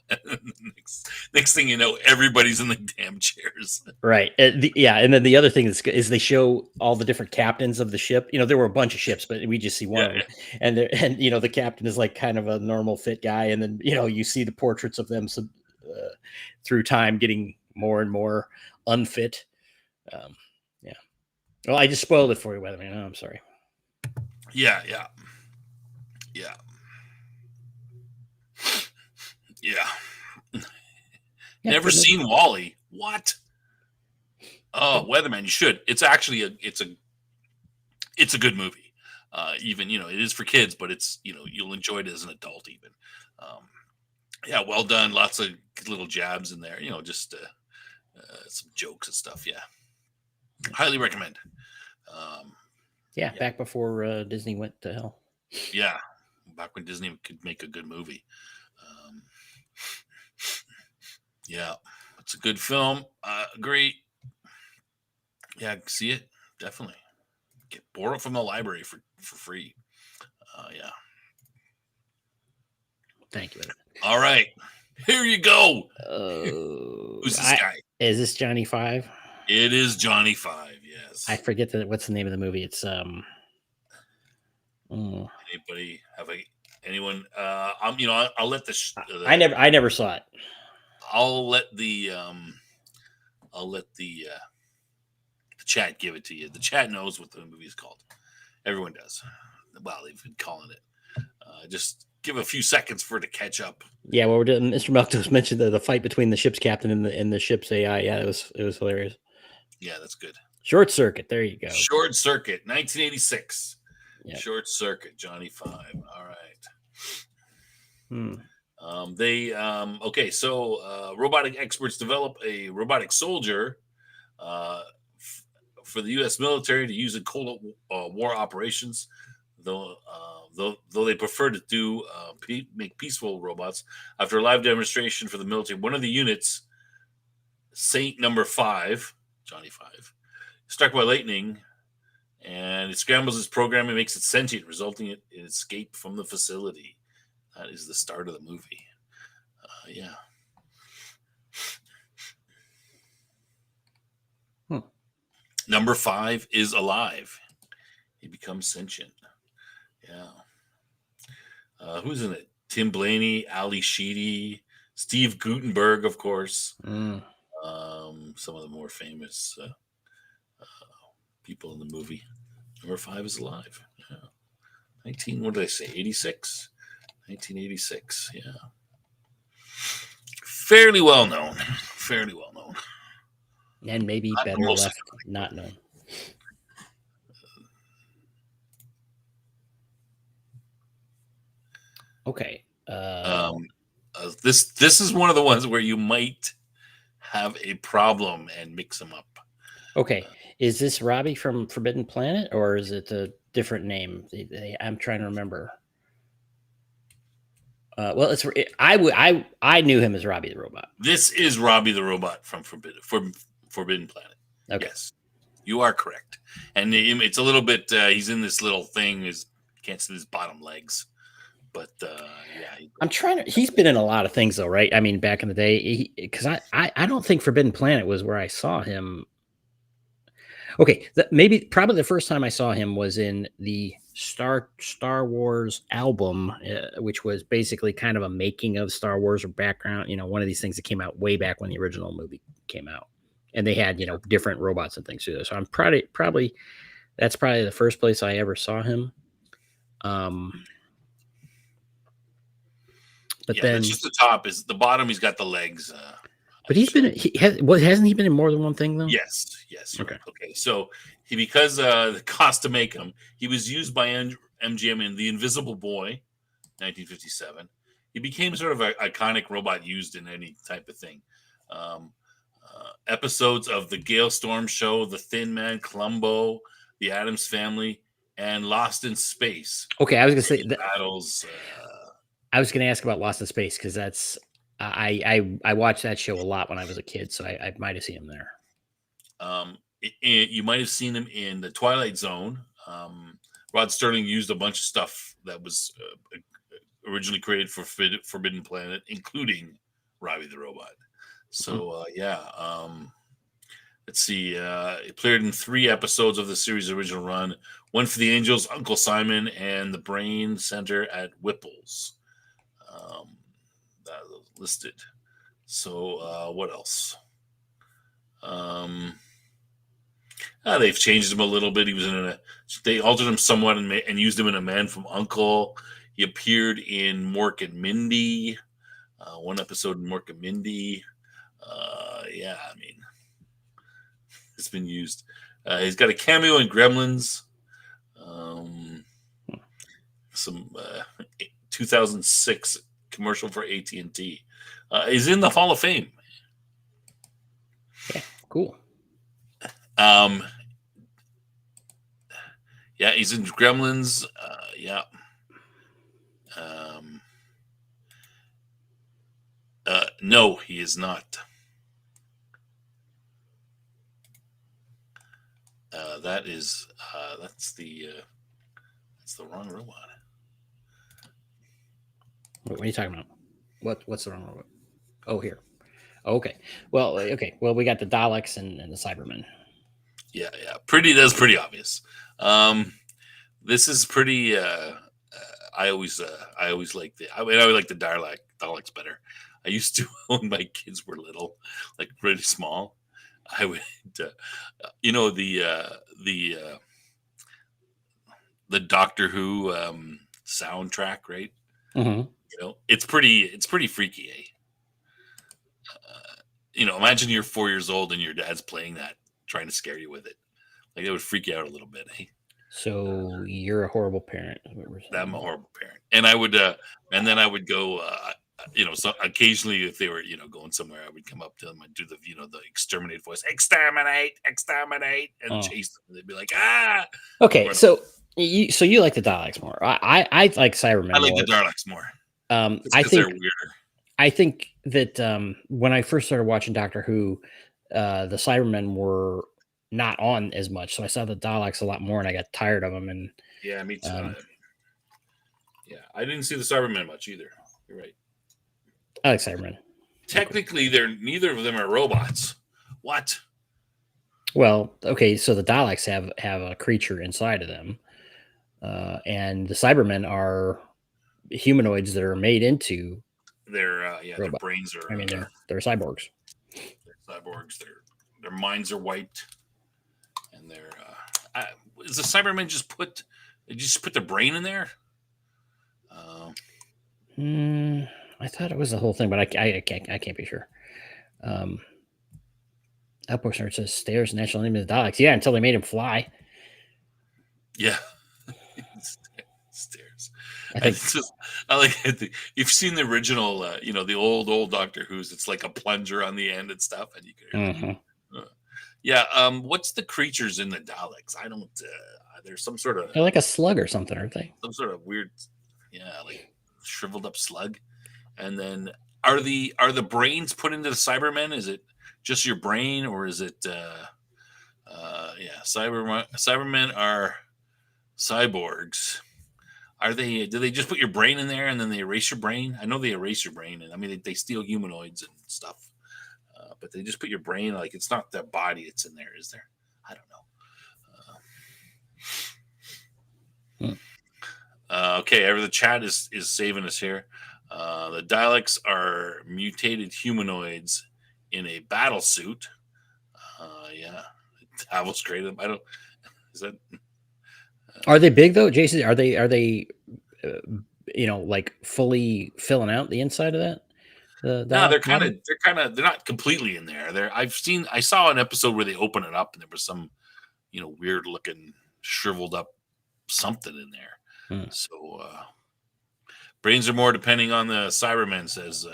next thing you know, everybody's in the damn chairs. Right. And then the other thing is they show all the different captains of the ship. There were a bunch of ships, but we just see one of them. And the captain is like kind of a normal fit guy, and then you see the portraits of them through time getting more and more unfit. Yeah. Well, I just spoiled it for you, Weatherman. Oh, I'm sorry. Yeah. Never seen Wally. What? Oh, Weatherman, you should. It's actually it's a good movie. Even it is for kids, but it's you'll enjoy it as an adult even. Yeah, well done. Lots of little jabs in there. Just some jokes and stuff. Yeah, highly recommend. Yeah, back before Disney went to hell. Yeah, back when Disney could make a good movie. Yeah, it's a good film. Great. Yeah, see it definitely. Borrow it from the library for free. Yeah. Thank you. All right, here you go. Who's this guy? Is this Johnny Five? It is Johnny Five. Yes. I forget what's the name of the movie. It's Anybody have anyone? I'll let the. I never saw it. I'll let the chat give it to you. The chat knows what the movie is called. Everyone does. Well, they've been calling it. Just give a few seconds for it to catch up. Yeah, well, Mr. Meltos mentioned the fight between the ship's captain and the ship's AI. Yeah, it was hilarious. Yeah, that's good. Short Circuit. There you go. Short Circuit, 1986. Yep. Short Circuit, Johnny Five. All right. Okay, so robotic experts develop a robotic soldier for the U.S. military to use in Cold War operations. Though they prefer to make peaceful robots. After a live demonstration for the military, one of the units, Saint Number 5, Johnny 5, struck by lightning, and it scrambles its program and makes it sentient, resulting in escape from the facility. That is the start of the movie. Yeah. Number 5 is alive. He becomes sentient. Yeah. Who's in it? Tim Blaney, Ali Sheedy, Steve Guttenberg, of course. Some of the more famous people in the movie. Number 5 is alive. Yeah. What did I say? 86? 1986. Yeah. Fairly well known. And maybe Not better left not known. Okay. This is one of the ones where you might have a problem and mix them up. Okay. Is this Robbie from Forbidden Planet, or is it a different name? I'm trying to remember. Well, I knew him as Robbie the Robot. This is Robbie the Robot from Forbidden Planet. Okay. Yes, you are correct. And it's a little bit. He's in this little thing. Can't see his bottom legs. But yeah, I'm trying to. He's been in a lot of things, though, right? I mean, back in the day, because I don't think Forbidden Planet was where I saw him. Okay, probably the first time I saw him was in the Star Wars album, which was basically kind of a making of Star Wars or background. One of these things that came out way back when the original movie came out, and they had different robots and things too. So I'm probably that's probably the first place I ever saw him. But Yeah, then that's just the top. Is the bottom? He's got the legs. but he's been hasn't he been in more than one thing though? Yes, you're Okay. right. Okay, so because the cost to make him, he was used by MGM in The Invisible Boy, 1957. He became sort of an iconic robot used in any type of thing. Um, Episodes of The Gale Storm Show, The Thin Man, Columbo, The Addams Family, and Lost in Space. Okay, I was gonna say that. Battles. I was gonna ask about Lost in Space because that's I watched that show a lot when I was a kid, so I might have seen him there. You might have seen him in The Twilight Zone. Rod Sterling used a bunch of stuff that was originally created for Forbidden Planet, including Robbie the Robot. So let's see. He appeared in 3 episodes of the series' original run. One for the Angels, Uncle Simon, and the Brain Center at Whipple's. That was listed. So what else? They've changed him a little bit. He was they altered him somewhat and used him in A Man from U.N.C.L.E. He appeared in Mork and Mindy. One episode in Mork and Mindy. It's been used. He's got a cameo in Gremlins. Some 2006 commercial for AT&T. He's in the Hall of Fame. Yeah, cool. He's in Gremlins. No, he is not. That's the wrong robot. What are you talking about? What's the wrong robot? Oh, here. Okay. Well, we got the Daleks and the Cybermen. Yeah. That's pretty obvious. This is pretty. I always like I would like the Daleks better. I used to when my kids were little, like really small. I would, the Doctor Who soundtrack, right? Mm-hmm. It's pretty freaky, eh? Imagine you're 4 years old and your dad's playing that, trying to scare you with it. Like it would freak you out a little bit, eh? So you're a horrible parent. I'm a horrible parent, and I would, and then I would go, so occasionally if they were, going somewhere, I would come up to them and do the, the exterminate voice, exterminate, and chase them. They'd be like, ah. Okay, so you like the Daleks more. I like Cybermen. I like the Daleks more. I think they're weirder. I think that when I first started watching Doctor Who, the Cybermen were not on as much, so I saw the Daleks a lot more, and I got tired of them. And yeah, me too. I didn't see the Cybermen much either. You're right. I like Cybermen. Technically, neither of them are robots. What? Well, okay, so the Daleks have a creature inside of them, and the Cybermen are humanoids that are made into. Their brains are. I mean, they're cyborgs. They're cyborgs. Their minds are wiped, and they're. Is the Cybermen just put their brain in there? I thought it was the whole thing, but I can't be sure. Outpost Nerd says stairs, national name of the Daleks. Yeah, until they made him fly. Yeah. Stairs. I like it. You've seen the original, the old Doctor Who's. It's like a plunger on the end and stuff, and you can. What's the creatures in the Daleks? I don't. There's some sort of. They're like a slug or something, aren't they? Some sort of weird, like shriveled up slug. And then are the brains put into the Cybermen? Is it just your brain, or is it? Cybermen are cyborgs. Are they? Do they just put your brain in there and then they erase your brain? I know they erase your brain, and I mean they steal humanoids and stuff, but they just put your brain. Like it's not the body that's in there, is there? I don't know. Okay, the chat is saving us here. The Daleks are mutated humanoids in a battle suit. Davos created them. I don't. Is that? Are they big though, Jason? Are they like fully filling out the inside of that? The No, Dalek model? they're not completely in there. I saw an episode where they open it up and there was some, weird looking shriveled up something in there. Hmm. So brains are more depending on the Cybermen, says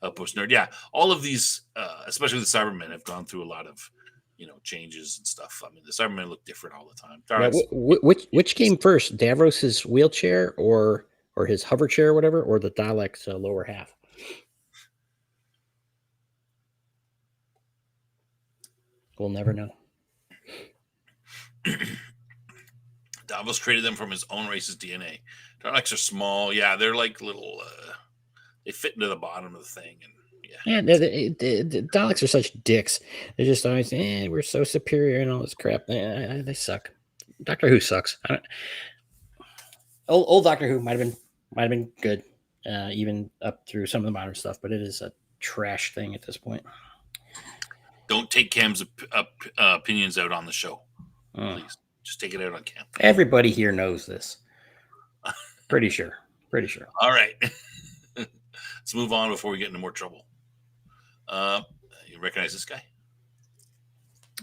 Outpost Nerd. Yeah, all of these, especially the Cybermen, have gone through a lot of, changes and stuff. I mean, the Cybermen look different all the time. Yeah. Which came first, Davros's wheelchair or his hover chair, or whatever, or the Dalek's lower half? We'll never know. Davos created them from his own race's DNA. Daleks are small. Yeah, they're like little. They fit into the bottom of the thing, and Yeah, the Daleks are such dicks. They're just always, we're so superior and all this crap. They suck. Doctor Who sucks. Old Doctor Who might have been good, even up through some of the modern stuff, but it is a trash thing at this point. Don't take Cam's opinions out on the show, please. Just take it out on Cam. Everybody here knows this. Pretty sure. All right. Let's move on before we get into more trouble. You recognize this guy?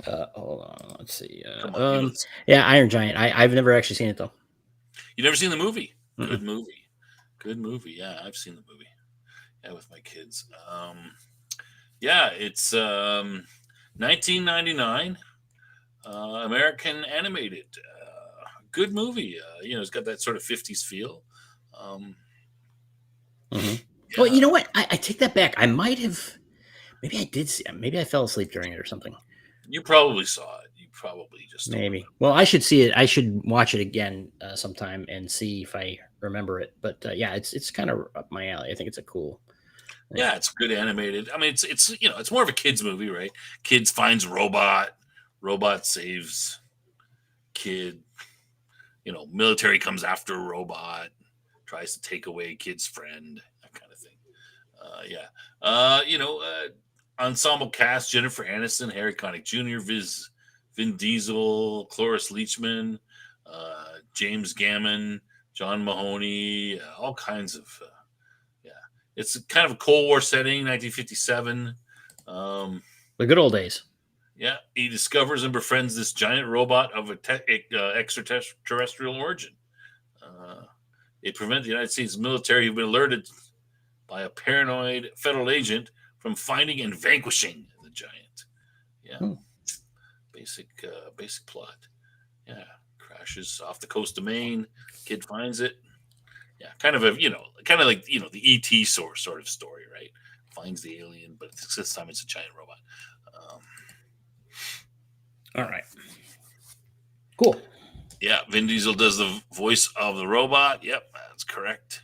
Hold on. Let's see. Come on, yeah, Iron Giant. I've never actually seen it though. You never seen the movie? Mm-mm. Good movie. Yeah, I've seen the movie. Yeah, with my kids. Yeah, it's 1999. American animated. Good movie. It's got that sort of 50s feel. Yeah. Well, you know what? I take that back. I might have. Maybe I did see it. Maybe I fell asleep during it or something. You probably saw it. You probably just maybe. Well, I should see it. I should watch it again sometime and see if I remember it. But yeah, it's kind of up my alley. I think it's a cool. Yeah, it's good animated. I mean, it's more of a kids movie, right? Kids finds robot saves kid. Military comes after a robot, tries to take away kid's friend, that kind of thing. Ensemble cast: Jennifer Aniston, Harry Connick Jr., Vin Diesel, Cloris Leachman, James Gammon, John Mahoney, all kinds of. It's kind of a Cold War setting, 1957. The good old days. Yeah, he discovers and befriends this giant robot of extraterrestrial origin. They prevent the United States military, who've been alerted by a paranoid federal agent, from finding and vanquishing the giant. Yeah, basic plot. Yeah, crashes off the coast of Maine. Kid finds it. Yeah, kind of like the E.T. sort of story, right? Finds the alien, but this time it's a giant robot. All right. Cool. Yeah, Vin Diesel does the voice of the robot. Yep, that's correct.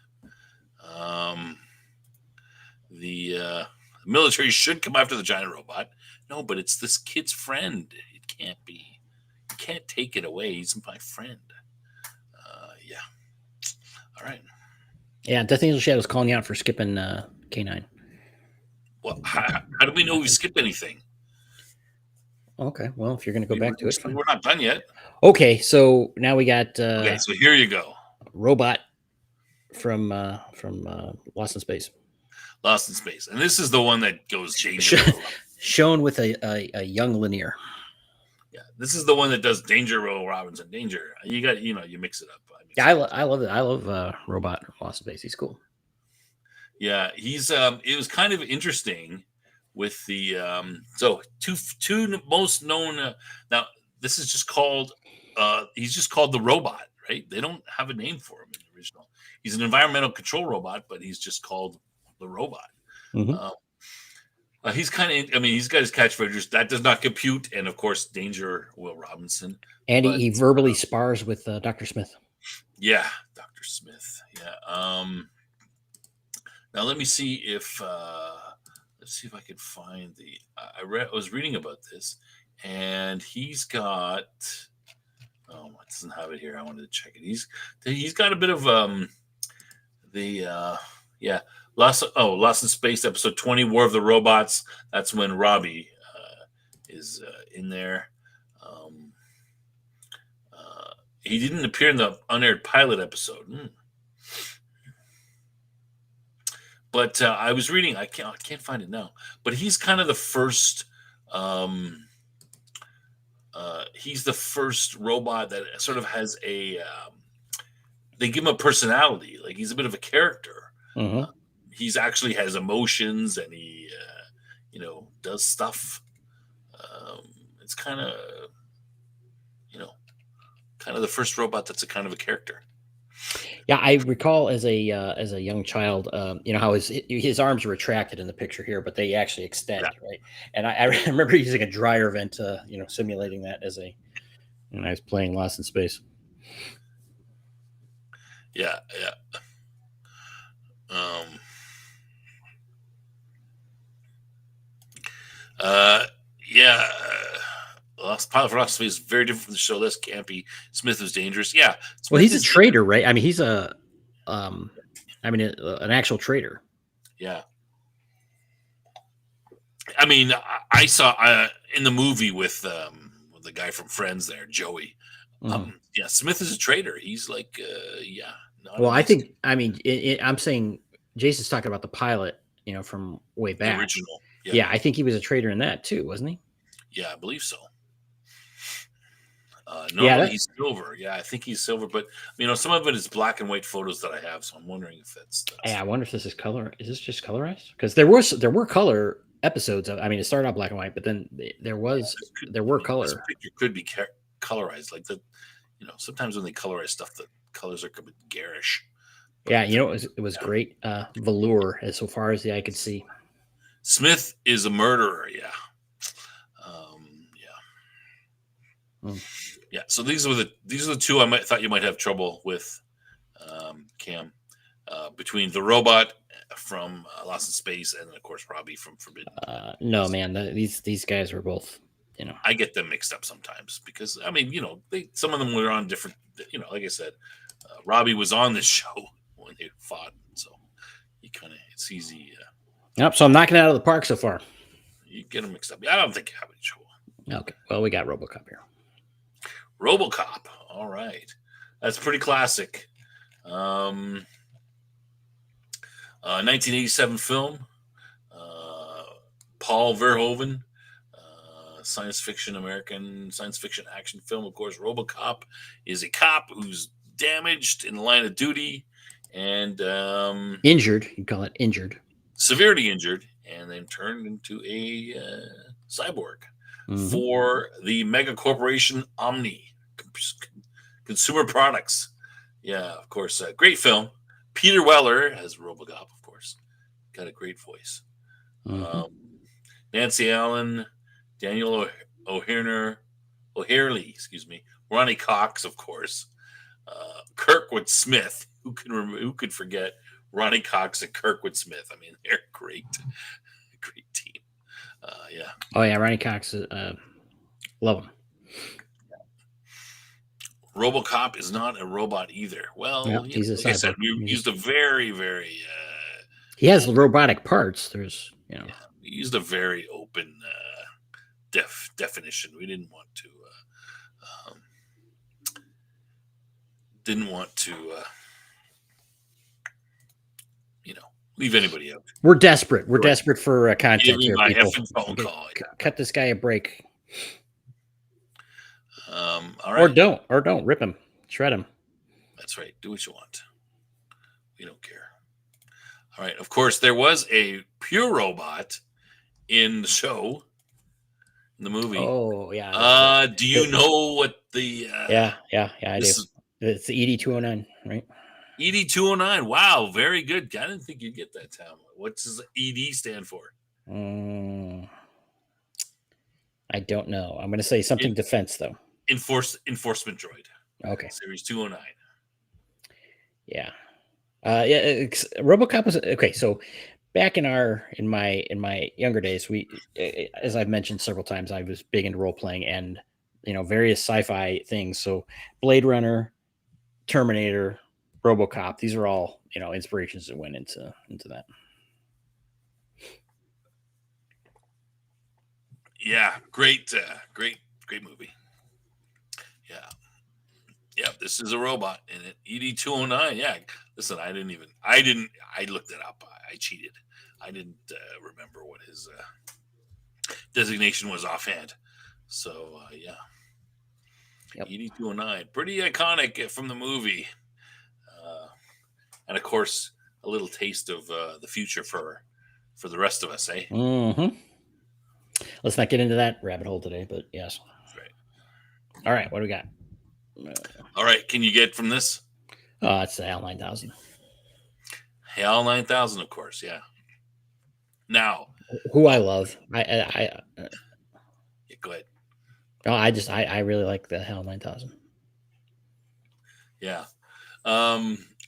The military should come after the giant robot. No, but it's this kid's friend. It can't be. You can't take it away. He's my friend. Yeah. All right. Yeah, Death Angel Shadow's calling you out for skipping K9. Well, how do we know we skipped anything? Okay, well, if you're going to go back to it, fine. We're not done yet. Okay, so now we got. Okay, so here you go. Robot from Lost in Space. Lost in Space, and this is the one that goes danger. Shown with a young Lanier. Yeah, this is the one that does Danger Will Robinson. Danger. You got you mix it up. Yeah, I love it. I love Robot Lost in Space. He's cool. Yeah, he's it was kind of interesting with the so two most known now this is just called he's just called the Robot, right? They don't have a name for him in the original. He's an environmental control robot, but he's just called the Robot. He's kind of, he's got his catchphrases. That does not compute, and of course, Danger Will Robinson. And he verbally spars with Dr. Smith. Yeah, Dr. Smith. Yeah. Now let me see if let's see if I could find the. I was reading about this, and he's got. Oh, it doesn't have it here. I wanted to check it. He's got a bit of Lost in Space episode 20, War of the Robots. That's when Robbie is in there. Um, he didn't appear in the unaired pilot episode. But I was reading. I can't find it now. But he's kind of the first. He's the first robot that sort of has a. They give him a personality. Like he's a bit of a character. Mm-hmm. He's actually has emotions and he, does stuff. It's kind of, kind of the first robot that's a kind of a character. Yeah, I recall as a young child, how his arms are retracted in the picture here, but they actually extend, right? And I remember using a dryer vent, simulating that when I was playing Lost in Space. Yeah. Yeah. Lost Pilot for Lost in Space is very different from the show. Less campy. Smith was dangerous. Yeah. Well, he's a trader, right? I mean, he's an actual trader. Yeah. I mean, I saw in the movie with the guy from Friends there, Joey. Yeah, Smith is a trader. He's like, Well, I think, I'm saying Jason's talking about the pilot, from way back. The original. Yeah, I think he was a trader in that too, wasn't he? Yeah, I believe so. He's silver. Yeah, I think he's silver. But some of it is black and white photos that I have, so I'm wondering if that's. Yeah, I wonder if this is color. Is this just colorized? Because there were color episodes of. I mean, it started out black and white, but then there were color. This picture could be colorized, like the. Sometimes when they colorize stuff, the colors are a bit garish. But, yeah, it was great velour as so far as the eye could see. Smith is a murderer. Yeah. Yeah. So these are the two I thought you might have trouble with, Cam, between the robot from Lost in Space and of course Robbie from Forbidden. No, man, these guys were both. I get them mixed up sometimes because some of them were on different. Like I said, Robbie was on this show when they fought, so it's easy. Yep. So I'm knocking it out of the park so far. You get them mixed up. I don't think you have any trouble. Okay. Well, we got RoboCop here. RoboCop. All right, that's pretty classic. 1987 film. Paul Verhoeven. American science fiction action film. Of course, RoboCop is a cop who's damaged in the line of duty and injured. You call it injured. Severely injured, and then turned into a cyborg for the mega corporation Omni Consumer Products. Yeah, of course, great film. Peter Weller as RoboCop, of course, got a great voice. Nancy Allen, Daniel O'Harely, Ronnie Cox, of course, Kirkwood Smith. Who could forget Ronnie Cox and Kirkwood Smith? I mean, they're great team. Yeah. Oh yeah, Ronnie Cox. Love him. RoboCop is not a robot either. Well, no, he's a cyborg. Like I said, we used a very, very. He has robotic parts. There's, we used a very open definition. We didn't want to. Leave anybody out. We're desperate. We're desperate for content here, people. Cut this guy a break. All right. Or don't rip him, shred him. That's right. Do what you want. We don't care. All right. Of course, there was a pure robot in the show, in the movie. Oh yeah. Do you know what the? Yeah. I do. It's the ED-209, right? ED-209. Wow, very good. I didn't think you'd get that, Tom. What does ED stand for? I don't know. I'm going to say something defense, though. Enforcement droid. Okay. Series 209. Yeah. RoboCop was okay. So back in my younger days, we, as I've mentioned several times, I was big into role playing and various sci-fi things. So Blade Runner, Terminator, RoboCop. These are all inspirations that went into that. Yeah, great movie. Yeah. Yep, this is a robot in it. ED209. Yeah. Listen, I looked it up. I cheated. I didn't remember what his designation was offhand. So, yeah. Yep. ED209. Pretty iconic from the movie. And of course, a little taste of the future for the rest of us, eh? Mm-hmm. Let's not get into that rabbit hole today, but yes. That's right. All right, what do we got? All right, can you get from this? Oh, it's the HAL 9000. HAL 9000, of course, yeah. Now, who I love. yeah, go ahead. Oh, I really like the HAL 9000. Yeah.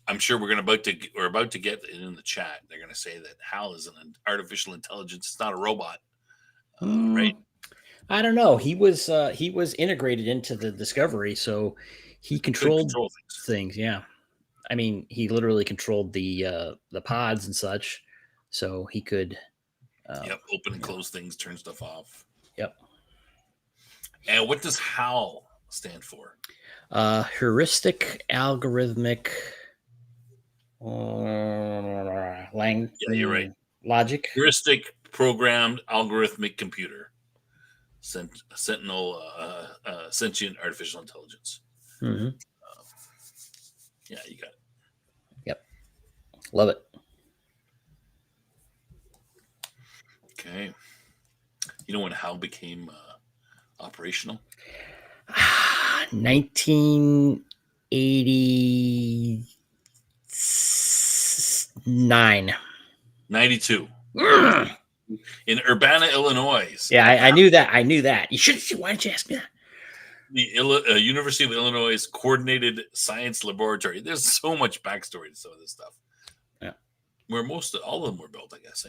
I'm sure we're about to get it in the chat. They're going to say that HAL is an artificial intelligence. It's not a robot, right? I don't know. He was integrated into the Discovery, so he controlled control things. Yeah, I mean, he literally controlled the pods and such, so he could. Yep, open and close things, turn stuff off. Yep. And what does HAL stand for? Heuristic algorithmic Yeah, you're right. Logic. Heuristic programmed algorithmic computer. Sentinel sentient artificial intelligence. Mm-hmm. Yeah, you got it. Yep. Love it. Okay. You know when HAL became operational? 1989. 92. In Urbana, Illinois. Yeah, I knew that. I knew that. You should. Why didn't you ask me that? The University of Illinois Coordinated Science Laboratory. There's so much backstory to some of this stuff. Yeah. Where all of them were built, I guess.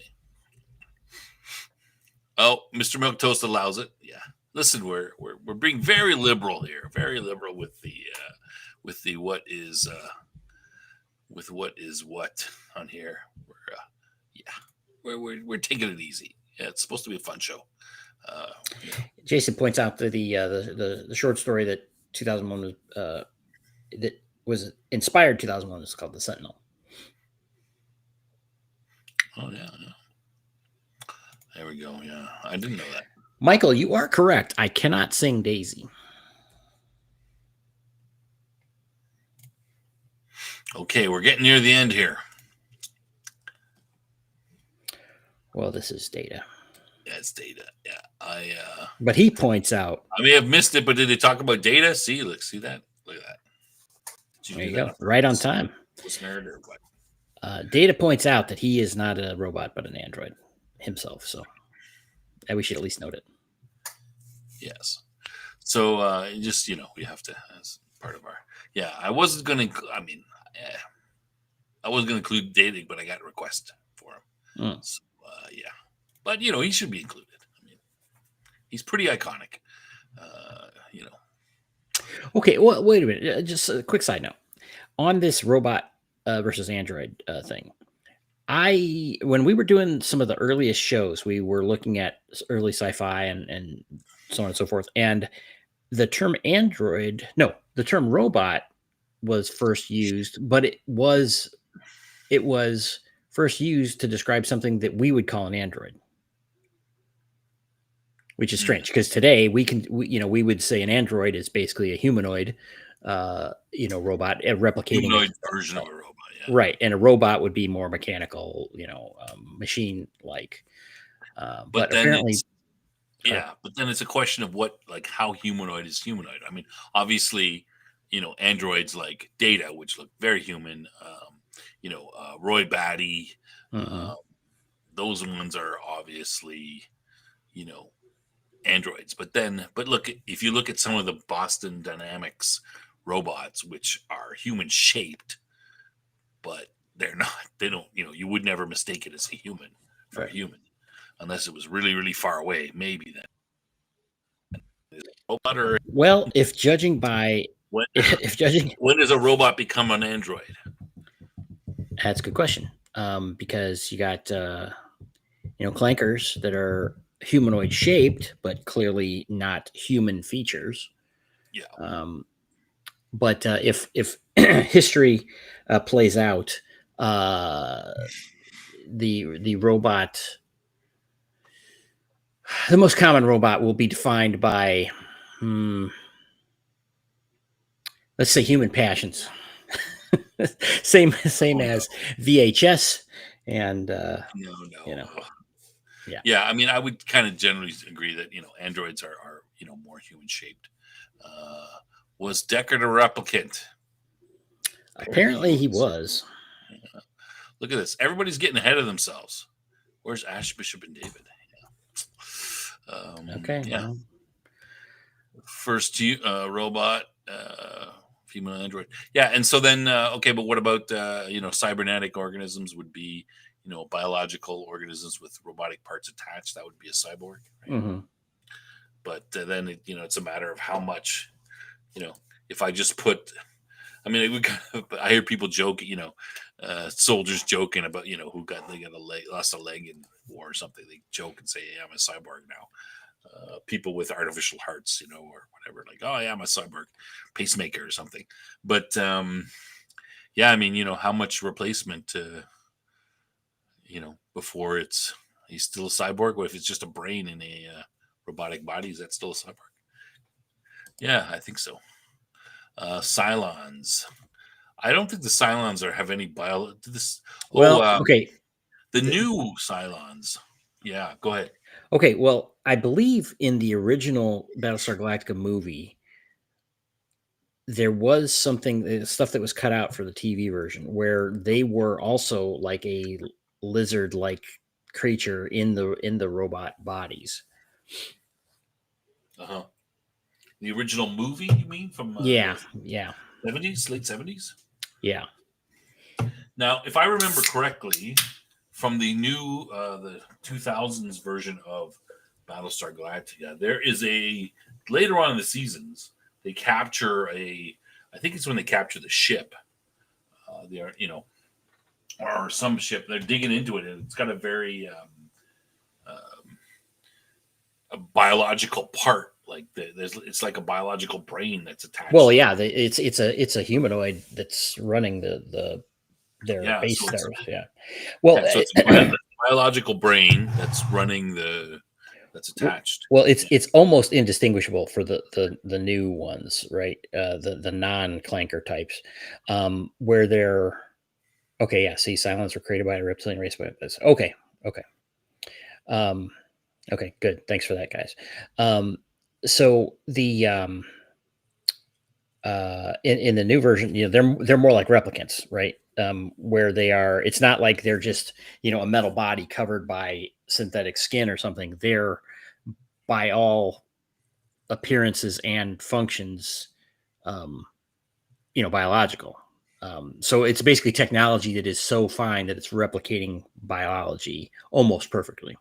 Oh, Mr. Milk Toast allows it. Yeah. Listen, we're being very liberal here. Very liberal with the what is what on here. We're taking it easy. Yeah, it's supposed to be a fun show. Jason points out that the short story that 2001 was that was inspired 2001 is called The Sentinel. Oh yeah. There we go. Yeah, I didn't know that. Michael, you are correct. I cannot sing Daisy. Okay, we're getting near the end here. Well, this is Data. Yeah, it's Data. Yeah, But he points out. I may have missed it, but did they talk about Data? See, look, see that? Look at that. There you go. Right on time. Nerd or what? Data points out that he is not a robot, but an android himself. So we should at least note it. Yes. So just we have to, as part of our. Yeah, I wasn't going to. I mean, I wasn't going to include Data, but I got a request for him. So, yeah, but he should be included. I mean, he's pretty iconic. Okay, well, wait a minute. Just a quick side note on this robot versus android thing. When we were doing some of the earliest shows, we were looking at early sci-fi and so on and so forth. And the term the term robot was first used, but it was first used to describe something that we would call an android, which is strange because today we would say an android is basically a humanoid, robot replicating humanoid version of a robot. Yeah. Right. And a robot would be more mechanical, machine like. But then apparently, but then it's a question of how humanoid is humanoid. I mean, obviously, androids like Data, which look very human, Roy Batty, those ones are obviously, androids. But look, if you look at some of the Boston Dynamics robots, which are human shaped, but they're not, you would never mistake it as a human for a human unless it was really, really far away. Maybe then. Well, if judging by when does a robot become an android? That's a good question. Because you got clankers that are humanoid shaped, but clearly not human features. Yeah. But if history plays out, the robot, the most common robot, will be defined by, let's say, human passions. same Oh, no. as VHS, and No. you know, yeah. Yeah. I mean, I would kind of generally agree that androids are more human shaped. Uh, was Deckard a replicant? Apparently, he Apparently, he was. was. Yeah. Look at this. Everybody's getting ahead of themselves. Where's Ash, Bishop, and David? Okay, Yeah. well, First robot, female android. Yeah, and so then okay, but what about cybernetic organisms? Would be biological organisms with robotic parts attached. That would be a cyborg, right? mm-hmm. But then it's a matter of how much. If I just put, I mean, I hear people joke, soldiers joking about who they got a leg, lost a leg in war or something. They joke and say, "Hey, I'm a cyborg now." People with artificial hearts, or whatever, like, "Oh yeah, I'm a cyborg pacemaker or something." But yeah, I mean, how much replacement, before he's still a cyborg? What if it's just a brain in a robotic body? Is that still a cyborg? Yeah, I think so. Cylons. I don't think the Cylons have any bio. This. Well, Oh, okay. the new Cylons. Yeah, go ahead. Okay, well, I believe in the original Battlestar Galactica movie, there was something, stuff that was cut out for the TV version, where they were also like a lizard-like creature in the robot bodies. Uh huh. The original movie, you mean, from Yeah, the yeah, 70s, late 70s? yeah. Now, if I remember correctly, from the 2000s version of Battlestar Galactica, there is later on in the seasons, they capture I think it's when they capture the ship. They are, or some ship. They're digging into it, and it's got a very a biological part. Like it's like a biological brain that's attached. Well, to yeah, it's a humanoid that's running their Yeah, base so it's stars. Yeah. Well, yeah, so it's a biological brain that's running that's attached. well, it's Yeah. it's almost indistinguishable for the new ones, right? The non clanker types, where they're okay. Yeah, see, silence were created by a reptilian race. But okay, okay, um, okay, good. Thanks for that, guys. So the in the new version, they're more like replicants, right? Where they are, it's not like they're just a metal body covered by synthetic skin or something. They're by all appearances and functions, um, biological. So it's basically technology that is so fine that it's replicating biology almost perfectly,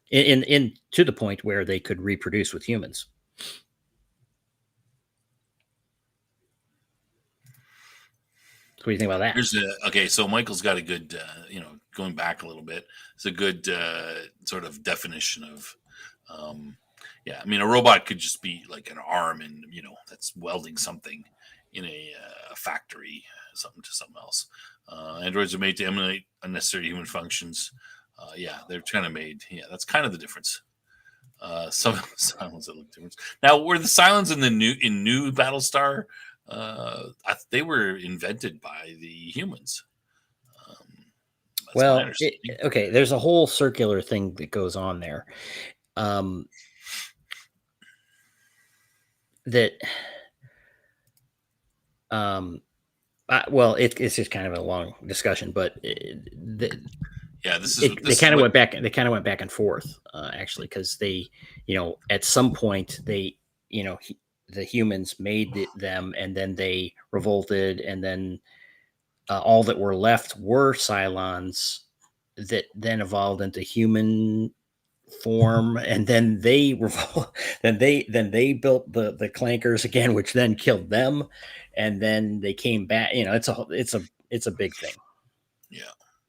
in to the point where they could reproduce with humans. So what do you think about that? Okay, so Michael's got a good, going back a little bit, it's a good sort of definition of, yeah, I mean, a robot could just be like an arm and, that's welding something in a factory, something to something else. Androids are made to emulate unnecessary human functions. Yeah, they're kind of made. Yeah, that's kind of the difference. Some silence that look different. Now, were the silence in new Battlestar? They were invented by the humans. That's my Well, understanding. okay, there's a whole circular thing that goes on there. Um, that um, well, it's just kind of a long discussion, but Yeah, they kind of went back. They kind of went back and forth, actually, because they, at some point they, the humans made them, and then they revolted, and then all that were left were Cylons that then evolved into human form, and then they revol- then they built the clankers again, which then killed them, and then they came back. It's a big thing. Yeah,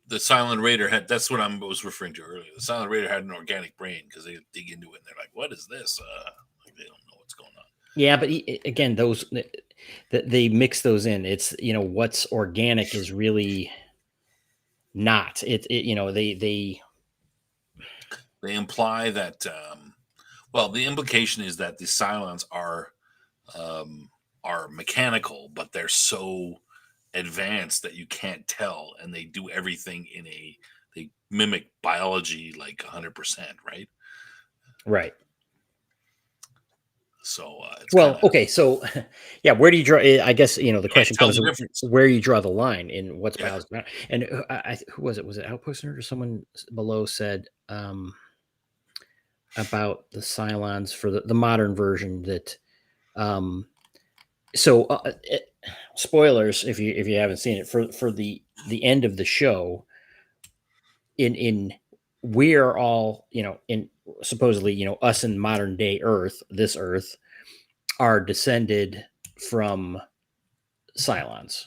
the Silent Raider that's what I was referring to earlier. The Silent Raider had an organic brain because they dig into it and they're like, "What is this?" Like they don't know what's going on. Yeah, but again, those they mix those in. It's what's organic is really not. They They imply that, well, the implication is that the Cylons um, are mechanical, but they're so advanced that you can't tell, and they do everything they mimic biology like 100%, right? right. So it's kind Well, of okay, so yeah, where do you draw? I guess the can't question tell comes the to difference. where you draw the line in what's Yeah. biology, and who was it? Was it Outpost Nerd or someone below said about the Cylons for the modern version that um, so spoilers if you haven't seen it for the end of the show in we're all in supposedly us in modern day Earth are descended from Cylons.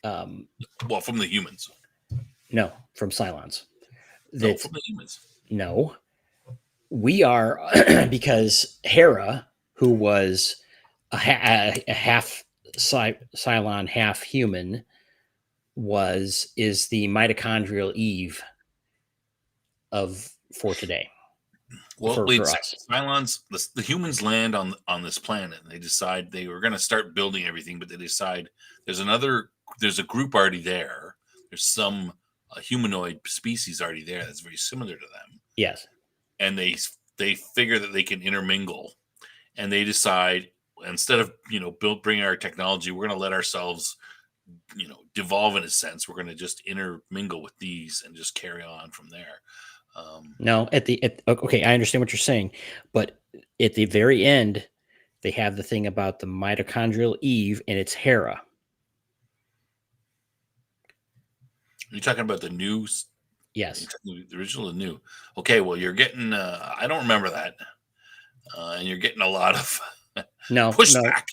Um, Well, from the humans. no, from Cylons. No, That from the humans. no, we are because Hera, who was a half Cylon, half human, is the mitochondrial Eve of for today Well, wait a for second. us. Cylons, the humans land on this planet, and they decide they were going to start building everything, but they decide there's a group already there. There's some humanoid species already there that's very similar to them, Yes. and they figure that they can intermingle, and they decide instead of bringing our technology, we're going to let ourselves devolve in a sense. We're going to just intermingle with these and just carry on from there. No, okay, I understand what you're saying, but at the very end, they have the thing about the mitochondrial Eve, and it's Hera. You're talking about the new, Yes. the original and new. Okay, well, you're getting. I don't remember that, and you're getting a lot of No, no. pushback.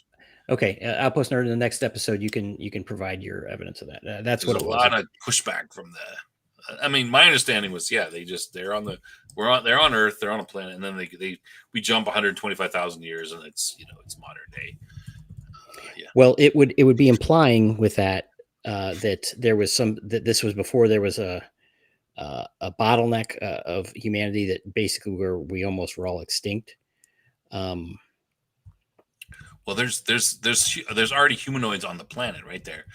Okay, Outpost Nerd. In the next episode, you can provide your evidence of that. That's There's what a it was. lot of pushback from the. I mean, my understanding was, yeah, they're on the they're on Earth, they're on a planet, and then we jump 125,000 years, and it's modern day. Yeah. Well, it would be implying with that that there was that this was before there was a bottleneck of humanity that basically where we almost were all extinct. Um, Well, there's already humanoids on the planet right there.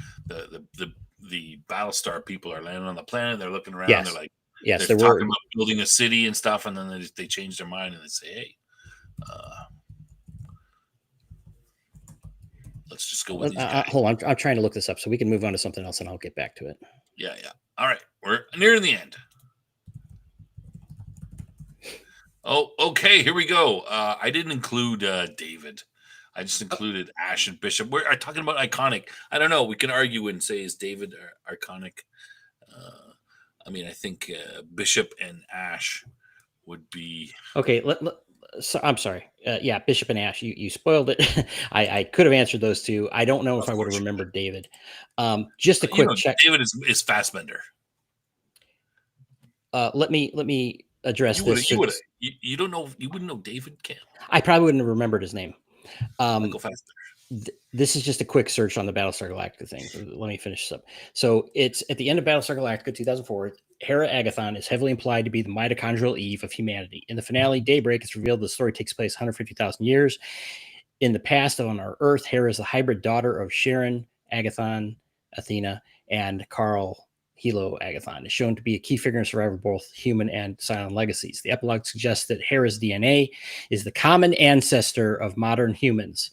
The Battlestar people are landing on the planet. They're looking around. They're yes, like yes, they're there were. talking about building a city and stuff, and then they change their mind and they say, "Hey, uh, let's just go with these guys." Hold on, I'm trying to look this up so we can move on to something else, and I'll get back to it. Yeah, yeah. All right, we're nearing the end. Oh, okay. Here we go. I didn't include David. I just included Ash and Bishop. We're talking about iconic. I don't know. We can argue and say is David iconic. Uh, I mean, I think Bishop and Ash would be. Okay, so I'm sorry. Yeah, Bishop and Ash, you spoiled it. I could have answered those two. I don't know if Of I would have course, remembered David. Just a quick check. David is Fassbender. Let me address You would this. you would you don't know you wouldn't know David Cam I probably wouldn't have remembered his name. Michael Fassbender. This is just a quick search on the Battlestar Galactica thing. Let me finish this up. So it's at the end of Battlestar Galactica 2004. Hera Agathon is heavily implied to be the mitochondrial Eve of humanity. In the finale, Daybreak, it's revealed the story takes place 150,000 years in the past on our Earth. Hera is the hybrid daughter of Sharon Agathon, Athena, and Carl Hilo Agathon. Is shown to be a key figure in survival of both human and Cylon legacies. The epilogue suggests that Hera's DNA is the common ancestor of modern humans,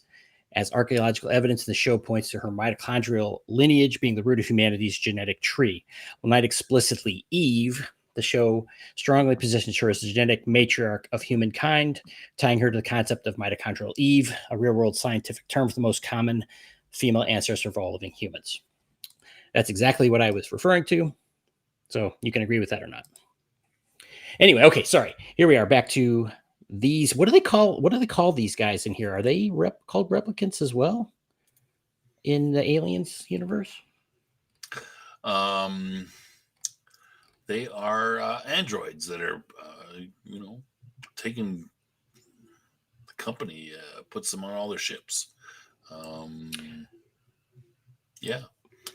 as archaeological evidence in the show points to her mitochondrial lineage being the root of humanity's genetic tree. While not explicitly Eve, the show strongly positions her as the genetic matriarch of humankind, tying her to the concept of mitochondrial Eve, a real-world scientific term for the most common female ancestor of all living humans. That's exactly what I was referring to. So you can agree with that or not. Anyway, okay, sorry. Here we are back to these. What do they call these guys in here? Are they called replicants as well in the Aliens universe? Um, they are androids that are taking company puts them on all their ships. Yeah.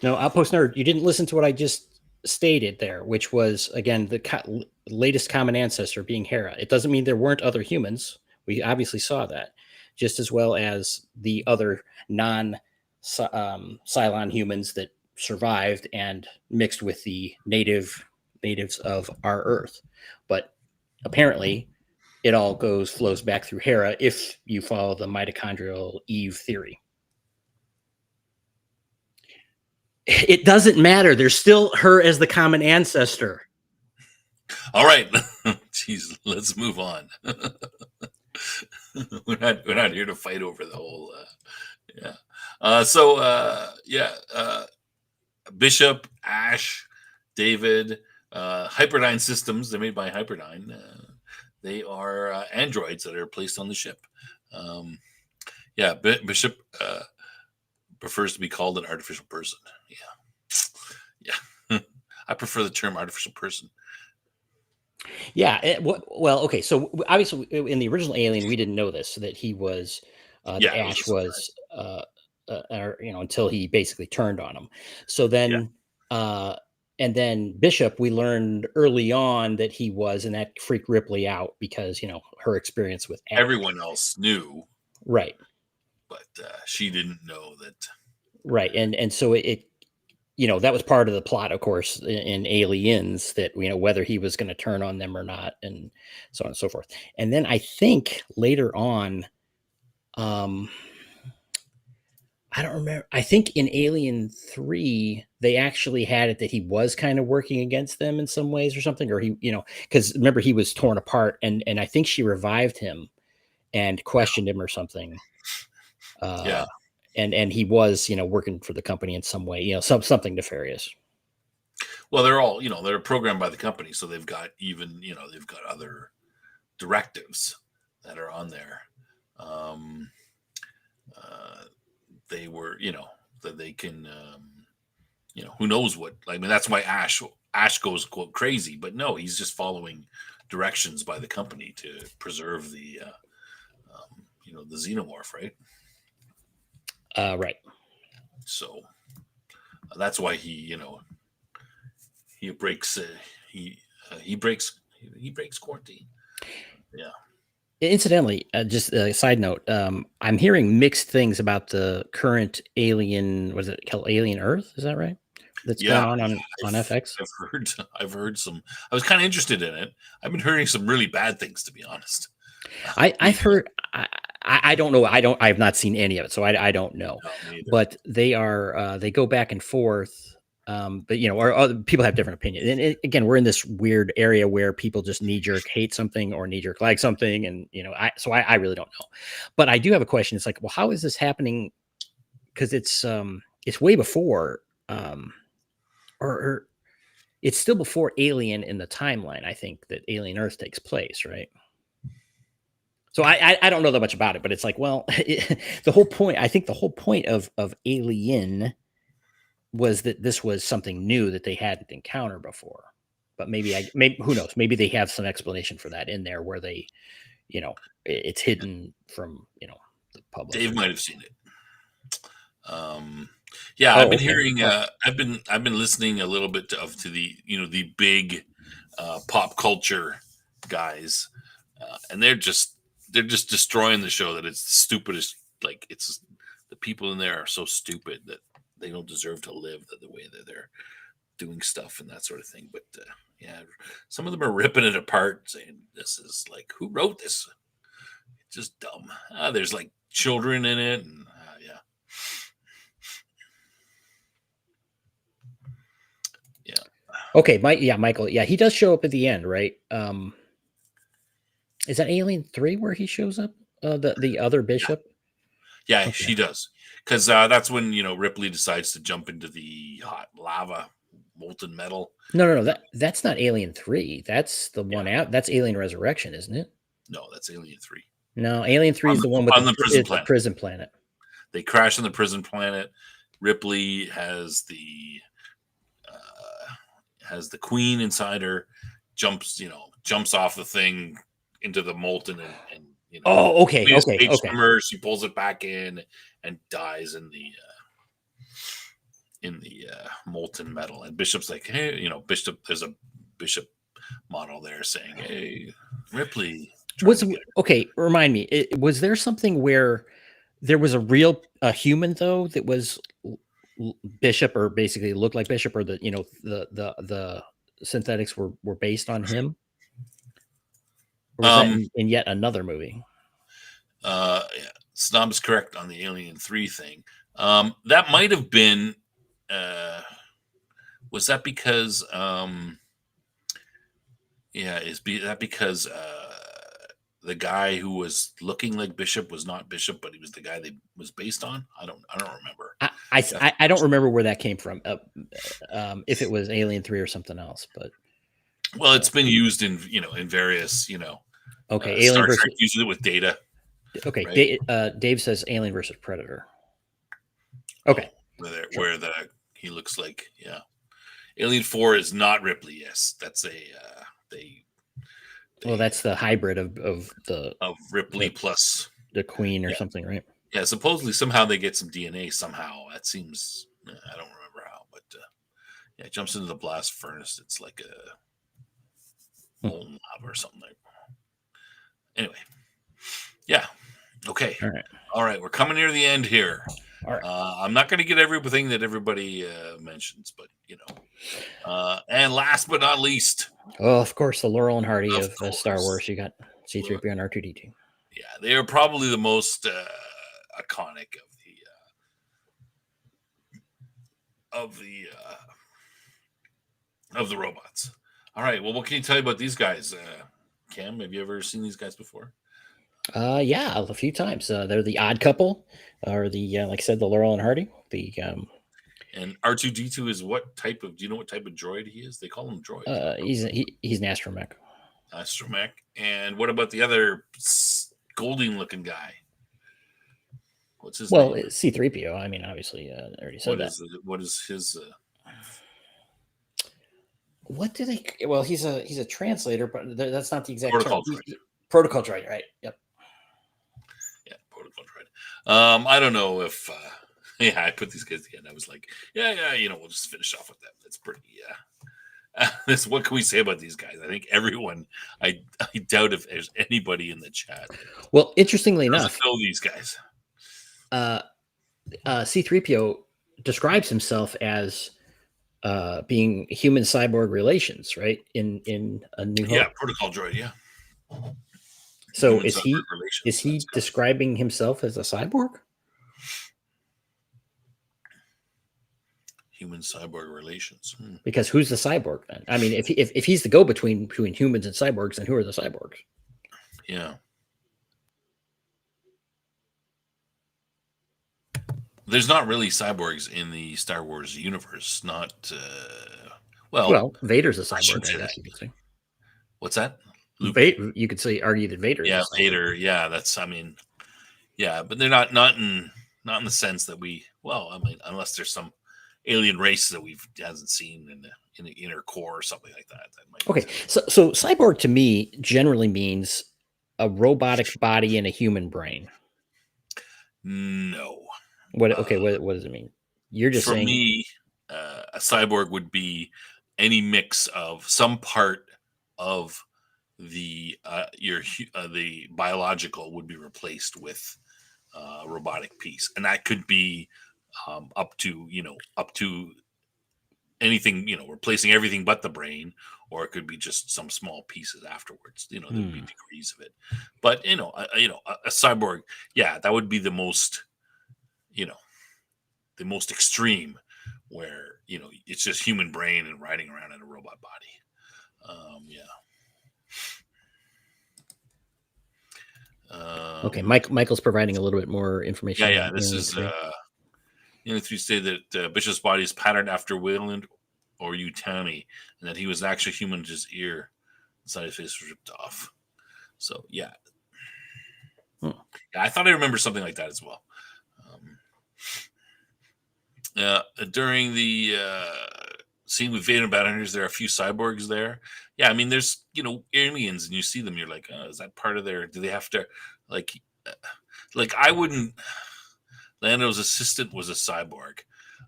No, Outpost Nerd, you didn't listen to what I just stated there, which was, again, the latest common ancestor being Hera. It doesn't mean there weren't other humans. We obviously saw that, just as well as the other non-Cylon humans that survived and mixed with the natives of our Earth. But apparently, it all flows back through Hera if you follow the mitochondrial Eve theory. It doesn't matter. There's still her as the common ancestor. All right. Jeez, let's move on. we're not here to fight over the whole Bishop, Ash, David, Hyperdyne Systems, they're made by Hyperdyne. They are androids that are placed on the ship. Bishop prefers to be called an artificial person. Yeah. I prefer the term artificial person. Yeah. Well, okay. So obviously, in the original Alien, we didn't know this, so that he was, that Ash was, until he basically turned on him. So then, and then Bishop, we learned early on that he was, and that freaked Ripley out because her experience with Ash. Everyone else knew, right? But she didn't know that. Right, and so it that was part of the plot, of course, in Aliens, that whether he was going to turn on them or not, and so on and so forth. And then I think later on, I don't remember. I think in Alien 3, they actually had it that he was kind of working against them in some ways or something, or he, because remember, he was torn apart, and I think she revived him and questioned him or something. And he was, working for the company in some way, something nefarious. Well, they're all, they're programmed by the company, so they've got they've got other directives that are on there. They were, that they can, who knows what? That's why Ash goes quote crazy, but no, he's just following directions by the company to preserve the, the xenomorph, right? Right. So that's why he breaks quarantine. Yeah. Incidentally, just a side note, I'm hearing mixed things about the current Alien. Was it called Alien Earth? Is that right? That's going on FX. I've heard some. I was kind of interested in it. I've been hearing some really bad things, to be honest. I've heard. I don't know. I have not seen any of it, so I don't know. But they are they go back and forth. But or other people have different opinions. And again, we're in this weird area where people just knee-jerk hate something or knee-jerk like something, and I really don't know. But I do have a question. It's like, well, how is this happening? Because it's way before, or it's still before Alien in the timeline. I think that Alien Earth takes place, right? So I don't know that much about it, but it's like, well, the whole point. I think the whole point of Alien was that this was something new that they hadn't encountered before. But maybe who knows? Maybe they have some explanation for that in there where they, it's hidden from the public. Dave might have seen it. I've been hearing. I've been listening a little bit to the the big pop culture guys, and they're just destroying the show. That it's the stupidest. Like, it's the people in there are so stupid that they don't deserve to live the way that they're doing stuff and that sort of thing. But some of them are ripping it apart, saying this is like, who wrote this? It's just dumb. There's like children in it, and Okay, Michael. Yeah, he does show up at the end, right? Is that Alien 3 where he shows up? The other Bishop? Yeah, okay. She does. Because that's when, Ripley decides to jump into the hot lava, molten metal. No. That's not Alien 3. That's the one out. That's Alien Resurrection, isn't it? No, that's Alien 3. No, Alien 3 is the one with the prison planet. They crash on the prison planet. Ripley has the queen inside her, jumps off the thing into the molten and Oh, okay, His okay, page okay. number, she pulls it back in and dies in the molten metal. And Bishop's like, hey, Bishop. There's a Bishop model there saying, "Hey, Ripley." Okay, remind me. Was there something where there was a human though that was Bishop, or basically looked like Bishop, or the synthetics were based on him, or was that in yet another movie? Yeah, Snob's correct on the Alien 3 thing. That might have been. Was that because? That because the guy who was looking like Bishop was not Bishop, but he was the guy that was based on? I don't remember. I don't remember where that came from. If it was Alien 3 or something else, but well, it's been used in various okay, Star Alien versus. Trek uses it with Data. Okay, right? Dave says Alien versus Predator. Okay, where he looks like Alien 4 is not Ripley. Yes, that's well, that's the hybrid of Ripley plus the Queen or something, right? Yeah, supposedly somehow they get some DNA somehow. That seems, I don't remember how, but it jumps into the blast furnace. It's like a molten lava or something like. Anyway, yeah, okay, all right. We're coming near the end here. All right. I'm not going to get everything that everybody mentions, but and last but not least, of course, the Laurel and Hardy of Star Wars. You got C-3PO and R2-D2. Yeah, they are probably the most iconic of the robots. All right. Well, what can you tell you about these guys, Cam? Have you ever seen these guys before? Yeah, a few times. They're the odd couple, or the like I said, the Laurel and Hardy. And R2-D2 is what type of? Do you know what type of droid he is? They call him droid. He's an astromech. Astromech. And what about the other Golding-looking guy? What's his name? Well, C-3PO. I mean, obviously, I already said that. What is his? What do they? Well, he's a translator, but that's not the exact protocol term. droid. Protocol droid, right? Yep. Yeah, protocol droid. I don't know if. I put these guys together. I was like, yeah, we'll just finish off with that. That's pretty. This. What can we say about these guys? I think everyone. I doubt if there's anybody in the chat. Well, interestingly enough, know these guys. C-3PO describes himself as being human cyborg relations, right? In A New Hope. Yeah, protocol droid. Yeah. So is he describing himself as a cyborg? Human cyborg relations. Because who's the cyborg then? I mean, if he's the go between humans and cyborgs, then who are the cyborgs? Yeah. There's not really cyborgs in the Star Wars universe. Not well, Vader's a cyborg, I guess you could say. What's that? You could argue that Vader. Yeah, Vader. Yeah, that's. I mean, yeah, but they're not in the sense that we. Well, I mean, unless there's some alien race that hasn't seen in the inner core or something like that. Okay, so cyborg to me generally means a robotic body and a human brain. No. What? Okay, what does it mean? You're just saying. For me, a cyborg would be any mix of some part of the the biological would be replaced with a robotic piece, and that could be up to anything, replacing everything but the brain, or it could be just some small pieces afterwards. There'd be degrees of it, but a cyborg, yeah, that would be the most, the most extreme, where it's just human brain and riding around in a robot body. Okay, Michael's providing a little bit more information. Yeah. This is if you say that Bishop's body is patterned after Wayland or Utani, and that he was actually human, his ear inside his face was ripped off. So yeah, I thought I remember something like that as well. During the scene with Vader and Battlers, there are a few cyborgs there. Yeah, I mean, there's aliens, and you see them, you're like, is that part of their? Do they have to like like I wouldn't. Lando's assistant was a cyborg.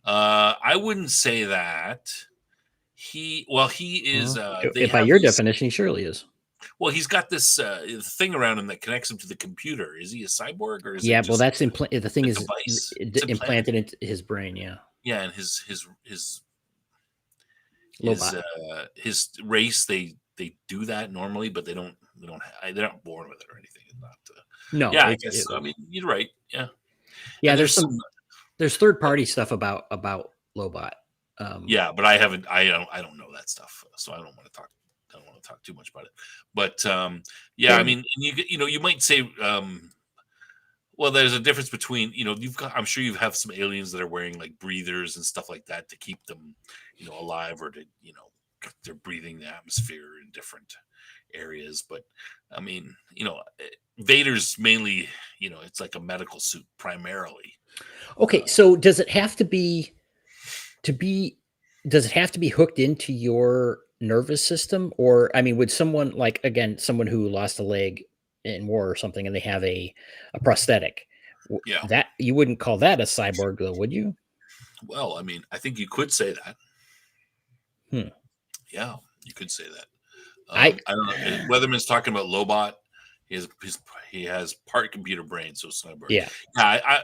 I wouldn't say that. He is. They By have your these. definition, he surely is. Well, he's got this thing around him that connects him to the computer. Is he a cyborg or is Yeah, it well, just that's the thing a is device? It's implanted. implanted into his brain. Yeah, Yeah, and his Lobot. his race they do that normally, but they're not born with it or anything. It's not. No, Yeah, I guess. I mean, you're right. Yeah, yeah. and there's some. There's third party stuff about Lobot. Yeah, but I haven't. I don't know that stuff, so I don't want to talk. I don't want to talk too much about it. But yeah, I Well, mean, and you might say, well, there's a difference between you've got. I'm sure you have some aliens that are wearing like breathers and stuff like that to keep them, alive, or to they're breathing the atmosphere in different areas. But I mean, Vader's mainly, it's like a medical suit primarily. okay, so does it have to be to be? Does it have to be hooked into your nervous system, or I mean, would someone like again someone who lost a leg in war or something, and they have a prosthetic? Yeah. That you wouldn't call that a cyborg, though, would you? Well, I mean, I think you could say that. Hmm. Yeah, you could say that. I I don't know. Weatherman's talking about Lobot. He has part computer brain, so cyborg. yeah. Yeah,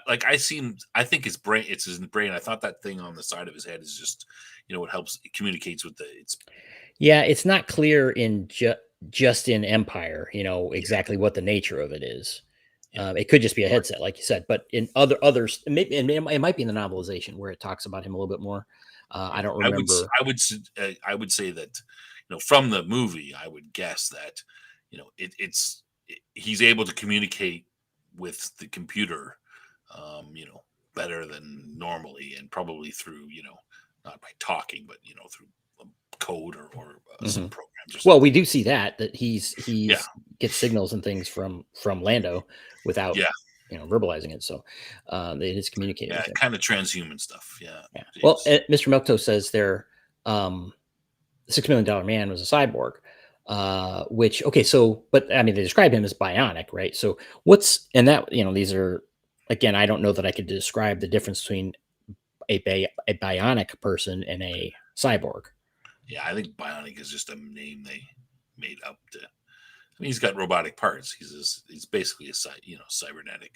I think his brain. It's his brain. I thought that thing on the side of his head is just, it helps. It communicates with it's. Yeah, it's not clear in just in Empire, Yeah, exactly what the nature of it is. yeah. It could just be a Right. headset, like you said, but in others, it might be in the novelization where it talks about him a little bit more. I Yeah, don't remember. I would say that, from the movie, I would guess that, he's able to communicate with the computer, better than normally, and probably through, not by talking, but through code or some Mhm. programs or Well, we something. do see that Yeah, he's gets signals and things from Lando without yeah, verbalizing it. So it is communicating yeah, with him. kind of transhuman stuff. Yeah, Yeah. Well, James. Mr. Milkto says there, $6 Million Man was a cyborg. Which okay, so but I mean they describe him as bionic, right? So what's and that these are again I don't know that I could describe the difference between a bionic person and a cyborg. Yeah, I think bionic is just a name they made up to. I mean, he's got robotic parts. He's basically a cybernetic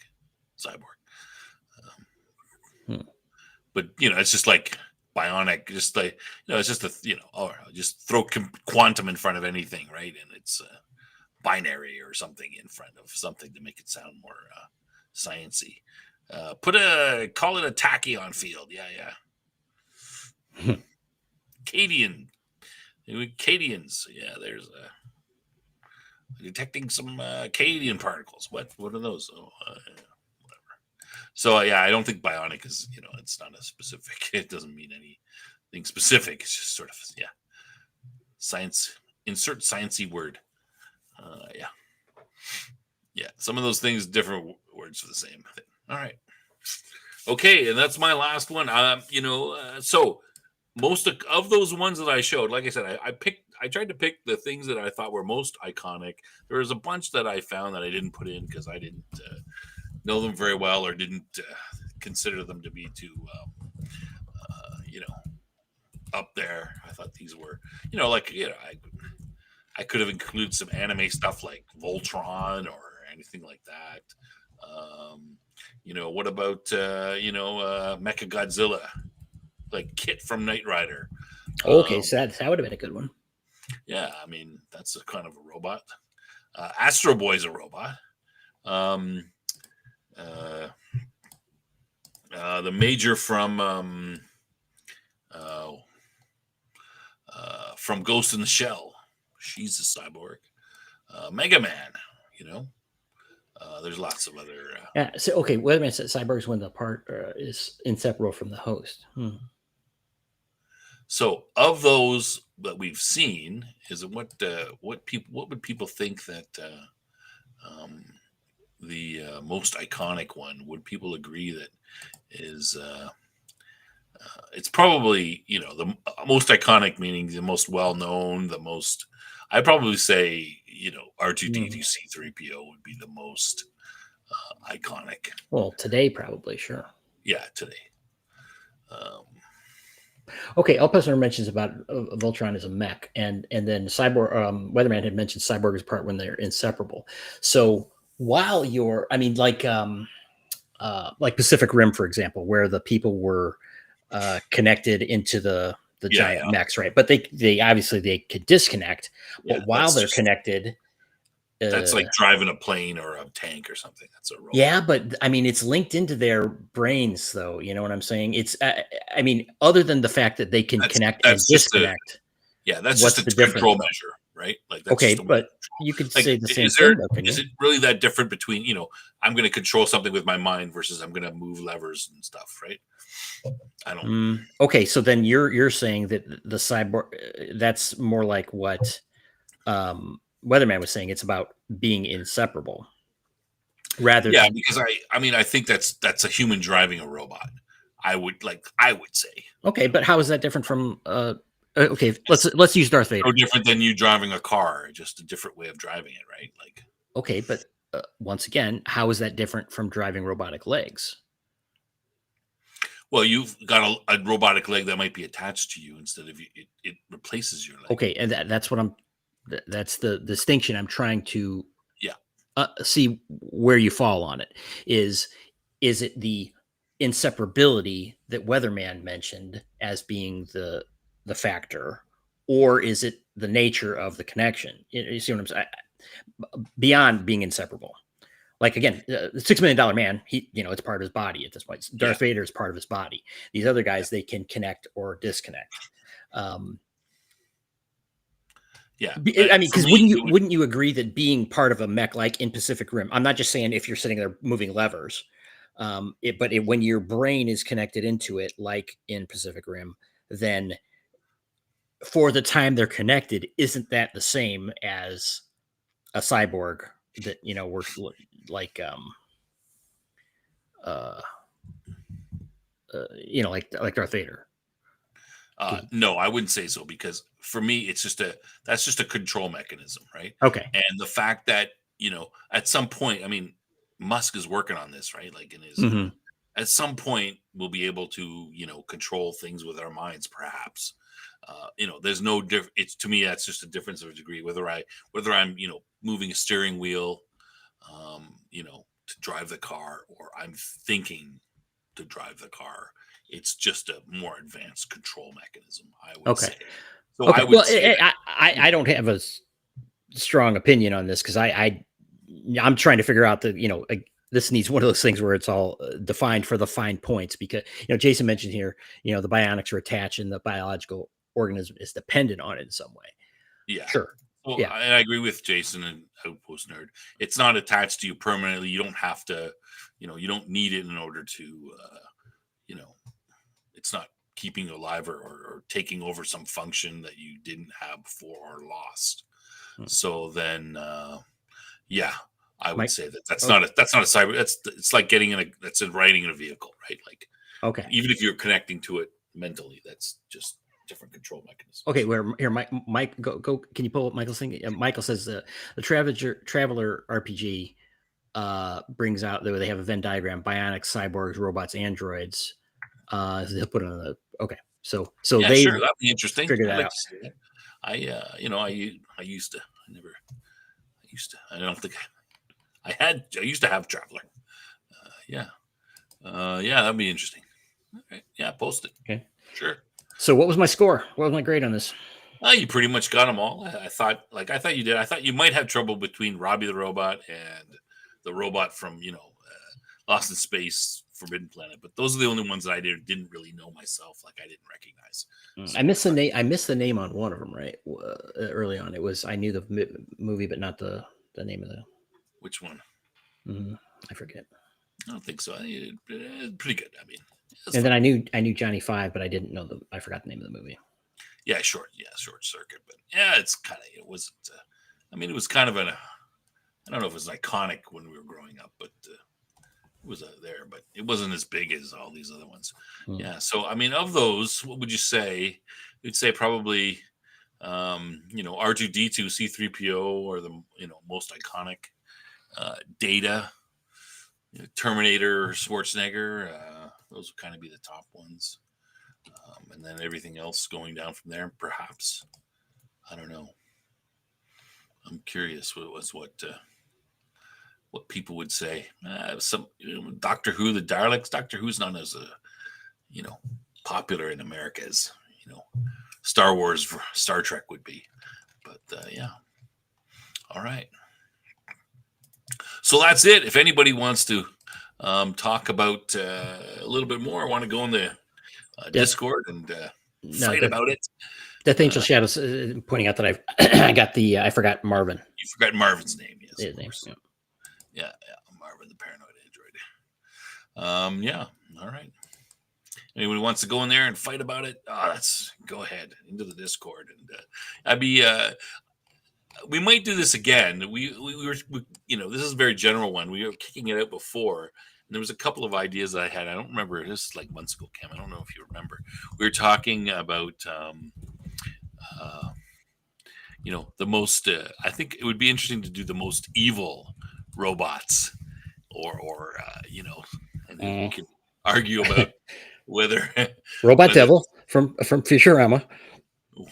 cyborg. Um, Hmm. but it's just like bionic, just like it's just or just throw quantum in front of anything, right? And it's binary or something in front of something to make it sound more sciency. Call it a tachyon field. Yeah, yeah. Cadian, Cadians. Yeah, there's detecting some Cadian particles. What are those? Oh, whatever. So yeah, I don't think bionic is it's not a specific. It doesn't mean anything specific. It's just sort of science. Insert sciencey word. Yeah, yeah. Some of those things different words for the same thing. All right. Okay, and that's my last one. So most of those ones that I showed, like I said, I tried to pick the things that I thought were most iconic. There was a bunch that I found that I didn't put in because I didn't know them very well or didn't consider them to be too, up there. I thought these were, I could have included some anime stuff like Voltron or anything like that. What about Mecha Godzilla, like Kit from Knight Rider? Okay, Um, so that would have been a good one. yeah, I mean that's a kind of a robot. Astro Boy's a robot. Um, uh, the Major uh, from Ghost in the Shell, she's a cyborg. Mega Man, you know. There's lots of other. Yeah. So okay, wait a minute. Cyborg's when the part is inseparable from the host. So of those that we've seen, is it what would people think that the most iconic one? Would people agree that is it's probably the most iconic, meaning the most well known, the most. I'd probably say R2D2 C3PO would be the most iconic. Well, today probably, sure. Yeah, today. Um, Okay, El Pesner mentions about Voltron as a mech, and then Cyborg Weatherman had mentioned Cyborg as part when they're inseparable. So while you're, I mean, like Pacific Rim, for example, where the people were connected into the yeah, giant yeah. mechs, right? But they obviously they could disconnect, Yeah, but while they're connected, that's like driving a plane or a tank or something. That's a robot. yeah, but I mean, it's linked into their brains, though. You know what I'm saying? It's, I mean, other than the fact that they can connect and That's just a disconnect, that's just what's a the difference? control measure, right? Like that's just Okay, a way. but you could Like, say the same is there thing, though, can is you? it really that different between I'm going to control something with my mind versus I'm going to move levers and stuff, right? I don't. Okay, so then you're saying that the cyborg, that's more like what Weatherman was saying. It's about being inseparable rather Yeah, than. because I mean I think that's a human driving a robot. I would say Okay, but how is that different from? Okay, it's let's use Darth no Vader. different than you driving a car, just a different way of driving it, right? Like, Okay, but once again, how is that different from driving robotic legs? well, you've got a robotic leg that might be attached to you instead of it replaces your leg. Okay, and that's what I'm. That's the distinction I'm trying to Yeah, see where you fall on it. Is it the inseparability that Weatherman mentioned as being the factor, or is it the nature of the connection? You see what I'm saying? Beyond being inseparable. Like again, the $6 million man, it's part of his body at this point. yeah, Darth Vader is part of his body. These other yeah, guys, they can connect or disconnect. yeah. I mean, For because me, wouldn't you agree that being part of a mech like in Pacific Rim? I'm not just saying if you're sitting there moving levers, when your brain is connected into it, like in Pacific Rim, then for the time they're connected, isn't that the same as a cyborg that we're like uh, like Darth Vader? no, I wouldn't say so because for me, that's just a control mechanism, right? Okay. And the fact that at some point, I mean, Musk is working on this, right? Like in his Hmm. at some point, we'll be able to control things with our minds, perhaps. There's no difference. It's to me that's just a difference of a degree. Whether I'm moving a steering wheel, to drive the car, or I'm thinking to drive the car. It's just a more advanced control mechanism, I would Okay. say. So I Okay. would Well, say that. I don't have a strong opinion on this because I'm trying to figure out this needs one of those things where it's all defined for the fine points because Jason mentioned here the bionics are attached and the biological organism is dependent on it in some way. Yeah. Sure. Well, Yeah. I agree with Jason and Outpost Nerd. It's not attached to you permanently. You don't have to, you don't need it in order to, you know, it's not keeping you alive or taking over some function that you didn't have before or lost. Hmm. So then, yeah, I would Mike. say that's Okay. not a cyber. It's like that's riding in a vehicle, right? Like Okay. even if you're connecting to it mentally, that's just different control mechanisms. Okay. Where here, Mike, go. Can you pull up Michael's thing? Michael says the Traveler RPG brings out they have a Venn diagram: bionics, cyborgs, robots, androids. They'll put it on the okay. So Yeah, they sure, that'd be interesting. figure I'd that like out. to see that. I used to. I used to. I don't think I used to have Traveler. Yeah. Yeah, that'd be interesting. Okay. Yeah, post it. Okay. Sure. So what was my score? What was my grade on this? You pretty much got them all. I thought you did. I thought you might have trouble between Robbie the Robot and the robot from Lost in Space, Forbidden Planet. But those are the only ones that I didn't really know myself. Like I didn't recognize. So I missed the name. I missed the name on one of them. Right early on, it was I knew the movie, but not the name of the. Which one? I forget. I don't think so. It's pretty good. I mean, and then I knew Johnny Five, but I didn't know I forgot the name of the movie. Yeah, short circuit, but yeah, it wasn't. I mean, it was kind of I don't know if it was iconic when we were growing up, but it was there, but it wasn't as big as all these other ones. Yeah. So, I mean, of those, what would you say? You'd say probably, R2D2, C3PO, or the most iconic. Data, Terminator, Schwarzenegger. Those would kind of be the top ones, and then everything else going down from there. Perhaps, I don't know. I'm curious what people would say. Some Doctor Who, the Daleks. Doctor Who's not as popular in America as Star Wars, Star Trek would be. But yeah, all right. So that's it. If anybody wants to talk about a little bit more, I want to go in the Discord and fight about it. Death Angel Shadows pointing out that I forgot Marvin. You forgot Marvin's name. Yes, his name. Yeah, Marvin the Paranoid Android. Yeah, all right. Anybody wants to go in there and fight about it? Go ahead into the Discord, and we might do this again. We were this is a very general one. We were kicking it out before, and there was a couple of ideas that I had. I don't remember. This is like months ago, Cam. I don't know if you remember. We were talking about the most. I think it would be interesting to do the most evil robots, or and we can argue about whether Devil from Futurama,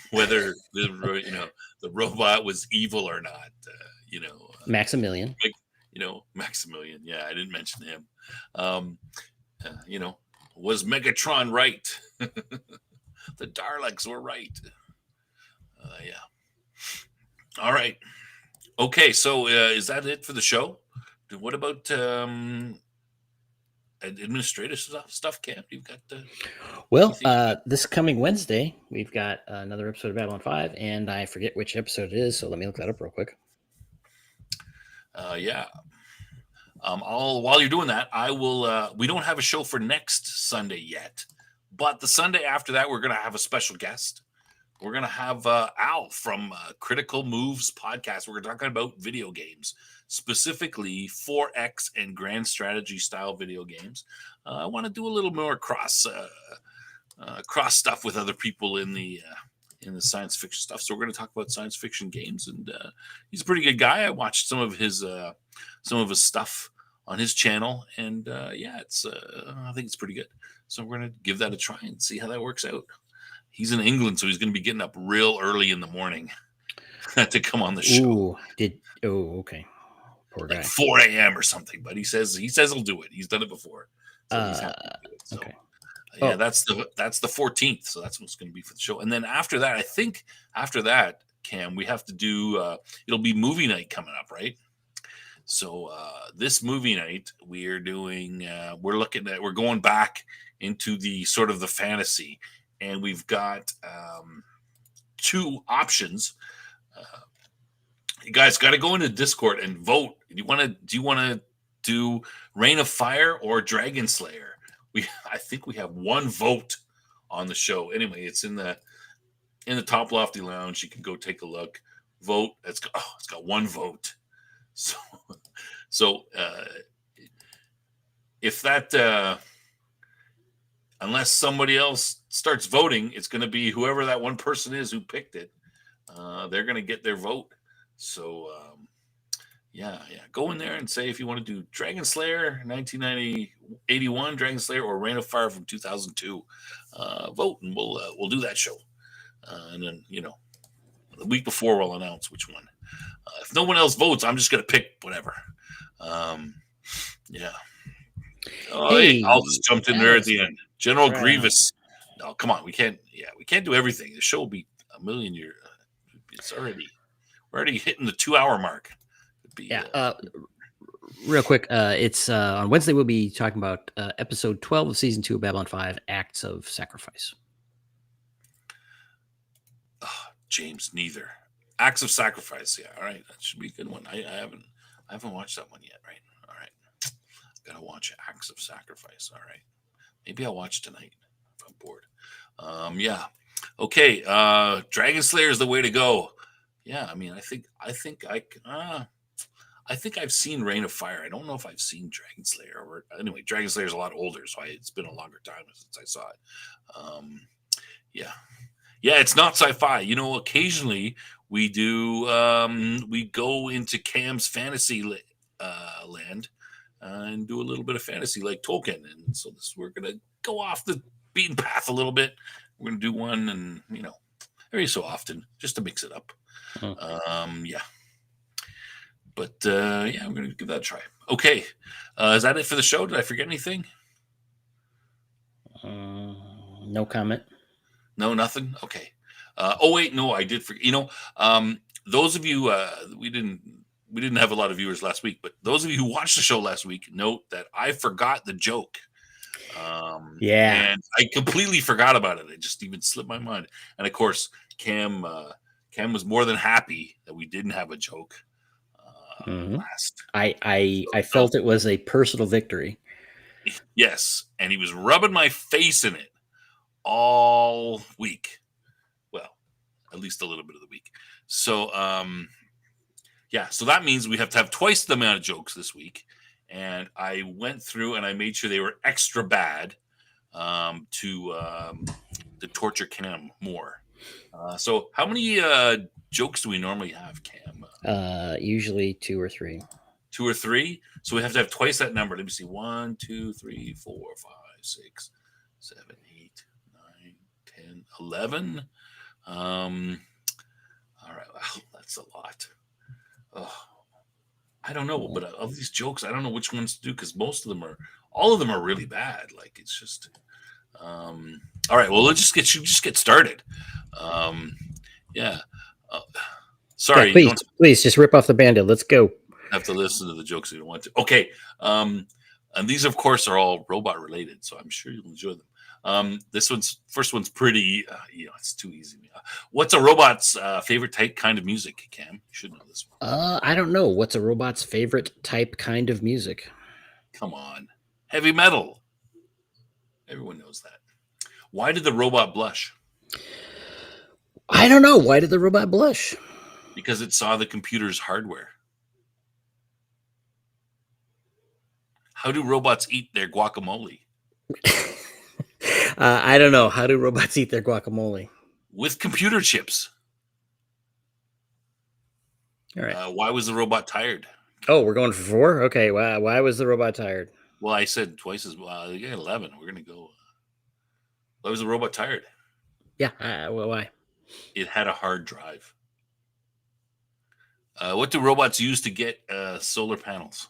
whether the robot was evil or not. Maximilian. Maximilian. Yeah, I didn't mention him. Was Megatron right? The Daleks were right. Yeah. All right. Okay, so is that it for the show? What about administrative stuff, Cam? You've got this coming Wednesday, we've got another episode of Babylon 5, and I forget which episode it is, so let me look that up real quick. Yeah. While you're doing that, I will. We don't have a show for next Sunday yet, but the Sunday after that, we're going to have a special guest. We're going to have Al from Critical Moves podcast. We're talking about video games, specifically 4X and grand strategy style video games. I want to do a little more cross stuff with other people in the science fiction stuff. So we're going to talk about science fiction games, and he's a pretty good guy. I watched some of his stuff on his channel, and it's I think it's pretty good. So we're going to give that a try and see how that works out. He's in England, so he's going to be getting up real early in the morning to come on the show. Okay. Poor guy. Like 4 a.m. or something, but he says he'll do it. He's done it before. So he's happy to do it. So, okay. Yeah, that's the 14th. So that's what's going to be for the show. And then after that, I think Cam, we have to do it'll be movie night coming up, right? So this movie night we're doing we're going back into the sort of the fantasy. And we've got two options. You guys got to go into Discord and vote. Do you want to do Reign of Fire or Dragon Slayer? I think we have one vote on the show. Anyway, it's in the Toplofty Lounge. You can go take a look. Vote. It's got one vote. So if that. Unless somebody else starts voting, it's going to be whoever that one person is who picked it. They're going to get their vote. So, go in there and say if you want to do Dragon Slayer 1981, Dragon Slayer, or Reign of Fire from 2002. Vote, and we'll do that show. And then the week before we'll announce which one. If no one else votes, I'm just going to pick whatever. Yeah. Oh, hey, I'll just jumped in there at the end. General Grievous. No, come on. We can't do everything. The show will be a million years. We're already hitting the 2-hour mark. Real quick. It's on Wednesday. We'll be talking about episode 12 of season 2 of Babylon 5, Acts of Sacrifice. James, neither. Acts of Sacrifice. Yeah. All right. That should be a good one. I haven't watched that one yet. Right. All right. Gotta watch Acts of Sacrifice. All right. Maybe I'll watch tonight if I'm bored. Yeah. Okay. Dragon Slayer is the way to go. Yeah. I mean, I think I've seen Reign of Fire. I don't know if I've seen Dragon Slayer. Or anyway, Dragon Slayer is a lot older, so it's been a longer time since I saw it. Yeah. It's not sci-fi. Occasionally we do. We go into Cam's fantasy land. and do a little bit of fantasy like Tolkien. And so we're going to go off the beaten path a little bit. We're going to do one, and every so often, just to mix it up. Yeah. But yeah, I'm going to give that a try. Okay. Is that it for the show? Did I forget anything? No comment. No, nothing. Okay. Oh wait, no, I did forget. Those of you we didn't have a lot of viewers last week, but those of you who watched the show last week, note that I forgot the joke. Yeah. And I completely forgot about it. It just even slipped my mind. And of course, Cam was more than happy that we didn't have a joke last. I felt it was a personal victory. Yes, and he was rubbing my face in it all week. Well, at least a little bit of the week. So yeah, so that means we have to have twice the amount of jokes this week. And I went through and I made sure they were extra bad to torture Cam more. So how many jokes do we normally have, Cam? Usually 2 or 3. 2 or 3. So we have to have twice that number. Let me see. 1, 2, 3, 4, 5, 6, 7, 8, 9, 10, 11. All right. Wow, that's a lot. Oh, I don't know, but of these jokes, I don't know which ones to do because all of them are really bad. Like it's just. All right. Well, let's just get started. Yeah. Sorry. Yeah, please just rip off the Band-Aid. Let's go. Have to listen to the jokes you don't want to. Okay. And these, of course, are all robot related, so I'm sure you'll enjoy them. First one's pretty. It's too easy. What's a robot's favorite kind of music, Cam? You should know this one. I don't know. What's a robot's favorite type kind of music? Come on, heavy metal. Everyone knows that. Why did the robot blush? I don't know. Why did the robot blush? Because it saw the computer's hardware. How do robots eat their guacamole? I don't know. How do robots eat their guacamole? With computer chips. All right. Why was the robot tired? Oh, we're going for 4? Okay. Why was the robot tired? Well, I said twice as well. You got 11. We're going to go. Why was the robot tired? Yeah. Why? It had a hard drive. What do robots use to get solar panels?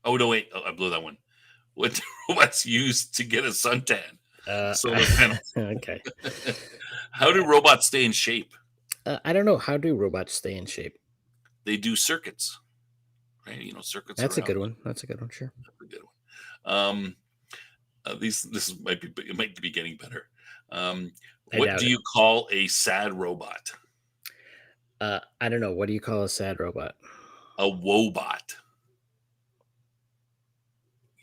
Oh, no, wait. Oh, I blew that one. What do robots use to get a suntan? Solar panels. Okay. How do robots stay in shape? I don't know. How do robots stay in shape? They do circuits. Right? Circuits. That's a good one. That's a good one. Sure. That's a good one. This might be getting better. What do you call a sad robot? I don't know. What do you call a sad robot? A woebot.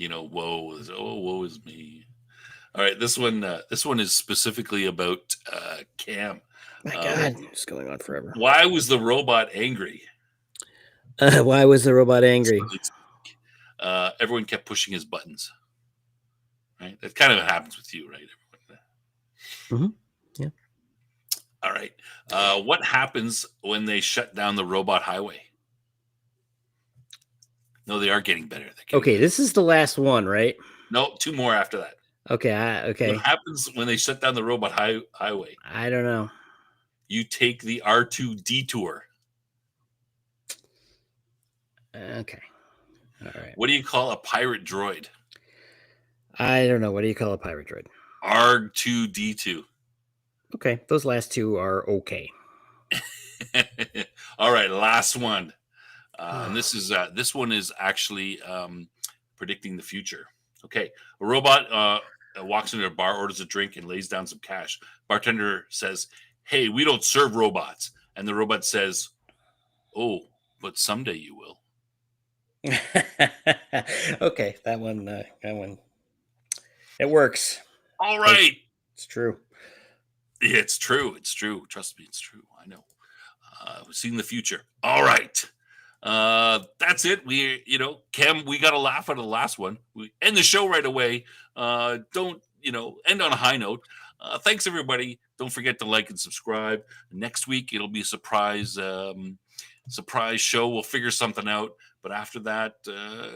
Woe is me. All right, this one is specifically about Cam. My God, it's going on forever. Why was the robot angry? Why was the robot angry? Everyone kept pushing his buttons. Right, that kind of happens with you, right? Everyone. Yeah. All right. What happens when they shut down the robot highway? No, they are getting better. Okay, this is the last one, right? No, 2 more after that. Okay. Okay. What happens when they shut down the robot highway? I don't know. You take the R2 detour. Okay. All right. What do you call a pirate droid? I don't know. What do you call a pirate droid? R2D2. Okay, those last 2 are okay. All right, last one. And this one is actually predicting the future. Okay, a robot walks into a bar, orders a drink, and lays down some cash. Bartender says, "Hey, we don't serve robots." And the robot says, "Oh, but someday you will." Okay, that one. It works. All right. It's true. It's true. It's true. Trust me, it's true. I know. We've seen the future. All right. That's it. Cam, we got to laugh at the last one. We end the show right away. Don't end on a high note. Thanks everybody. Don't forget to like and subscribe. Next week it'll be a surprise show. We'll figure something out, But after that,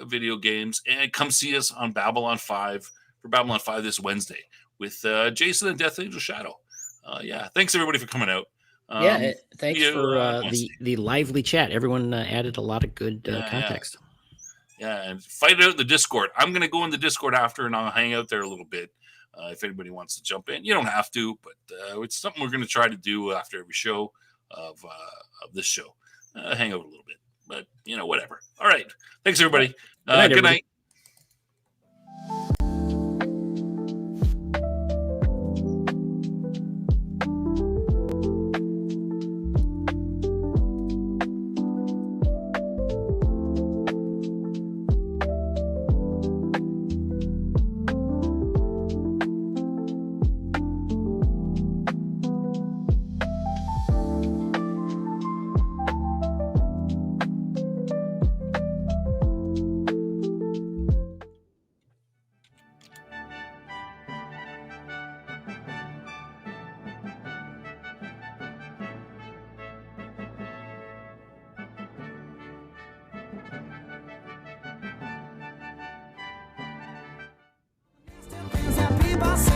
video games, and come see us on Babylon 5 for Babylon 5 this Wednesday with Jason and Death Angel Shadow. Yeah, thanks everybody for coming out. Thanks you, for Wednesday. the lively chat. Everyone added a lot of good context. Yeah, and fight it out in the Discord. I'm going to go in the Discord after, and I'll hang out there a little bit. If anybody wants to jump in, you don't have to, but it's something we're going to try to do after every show of this show. Hang out a little bit, but whatever. All right, thanks everybody. Good night. People say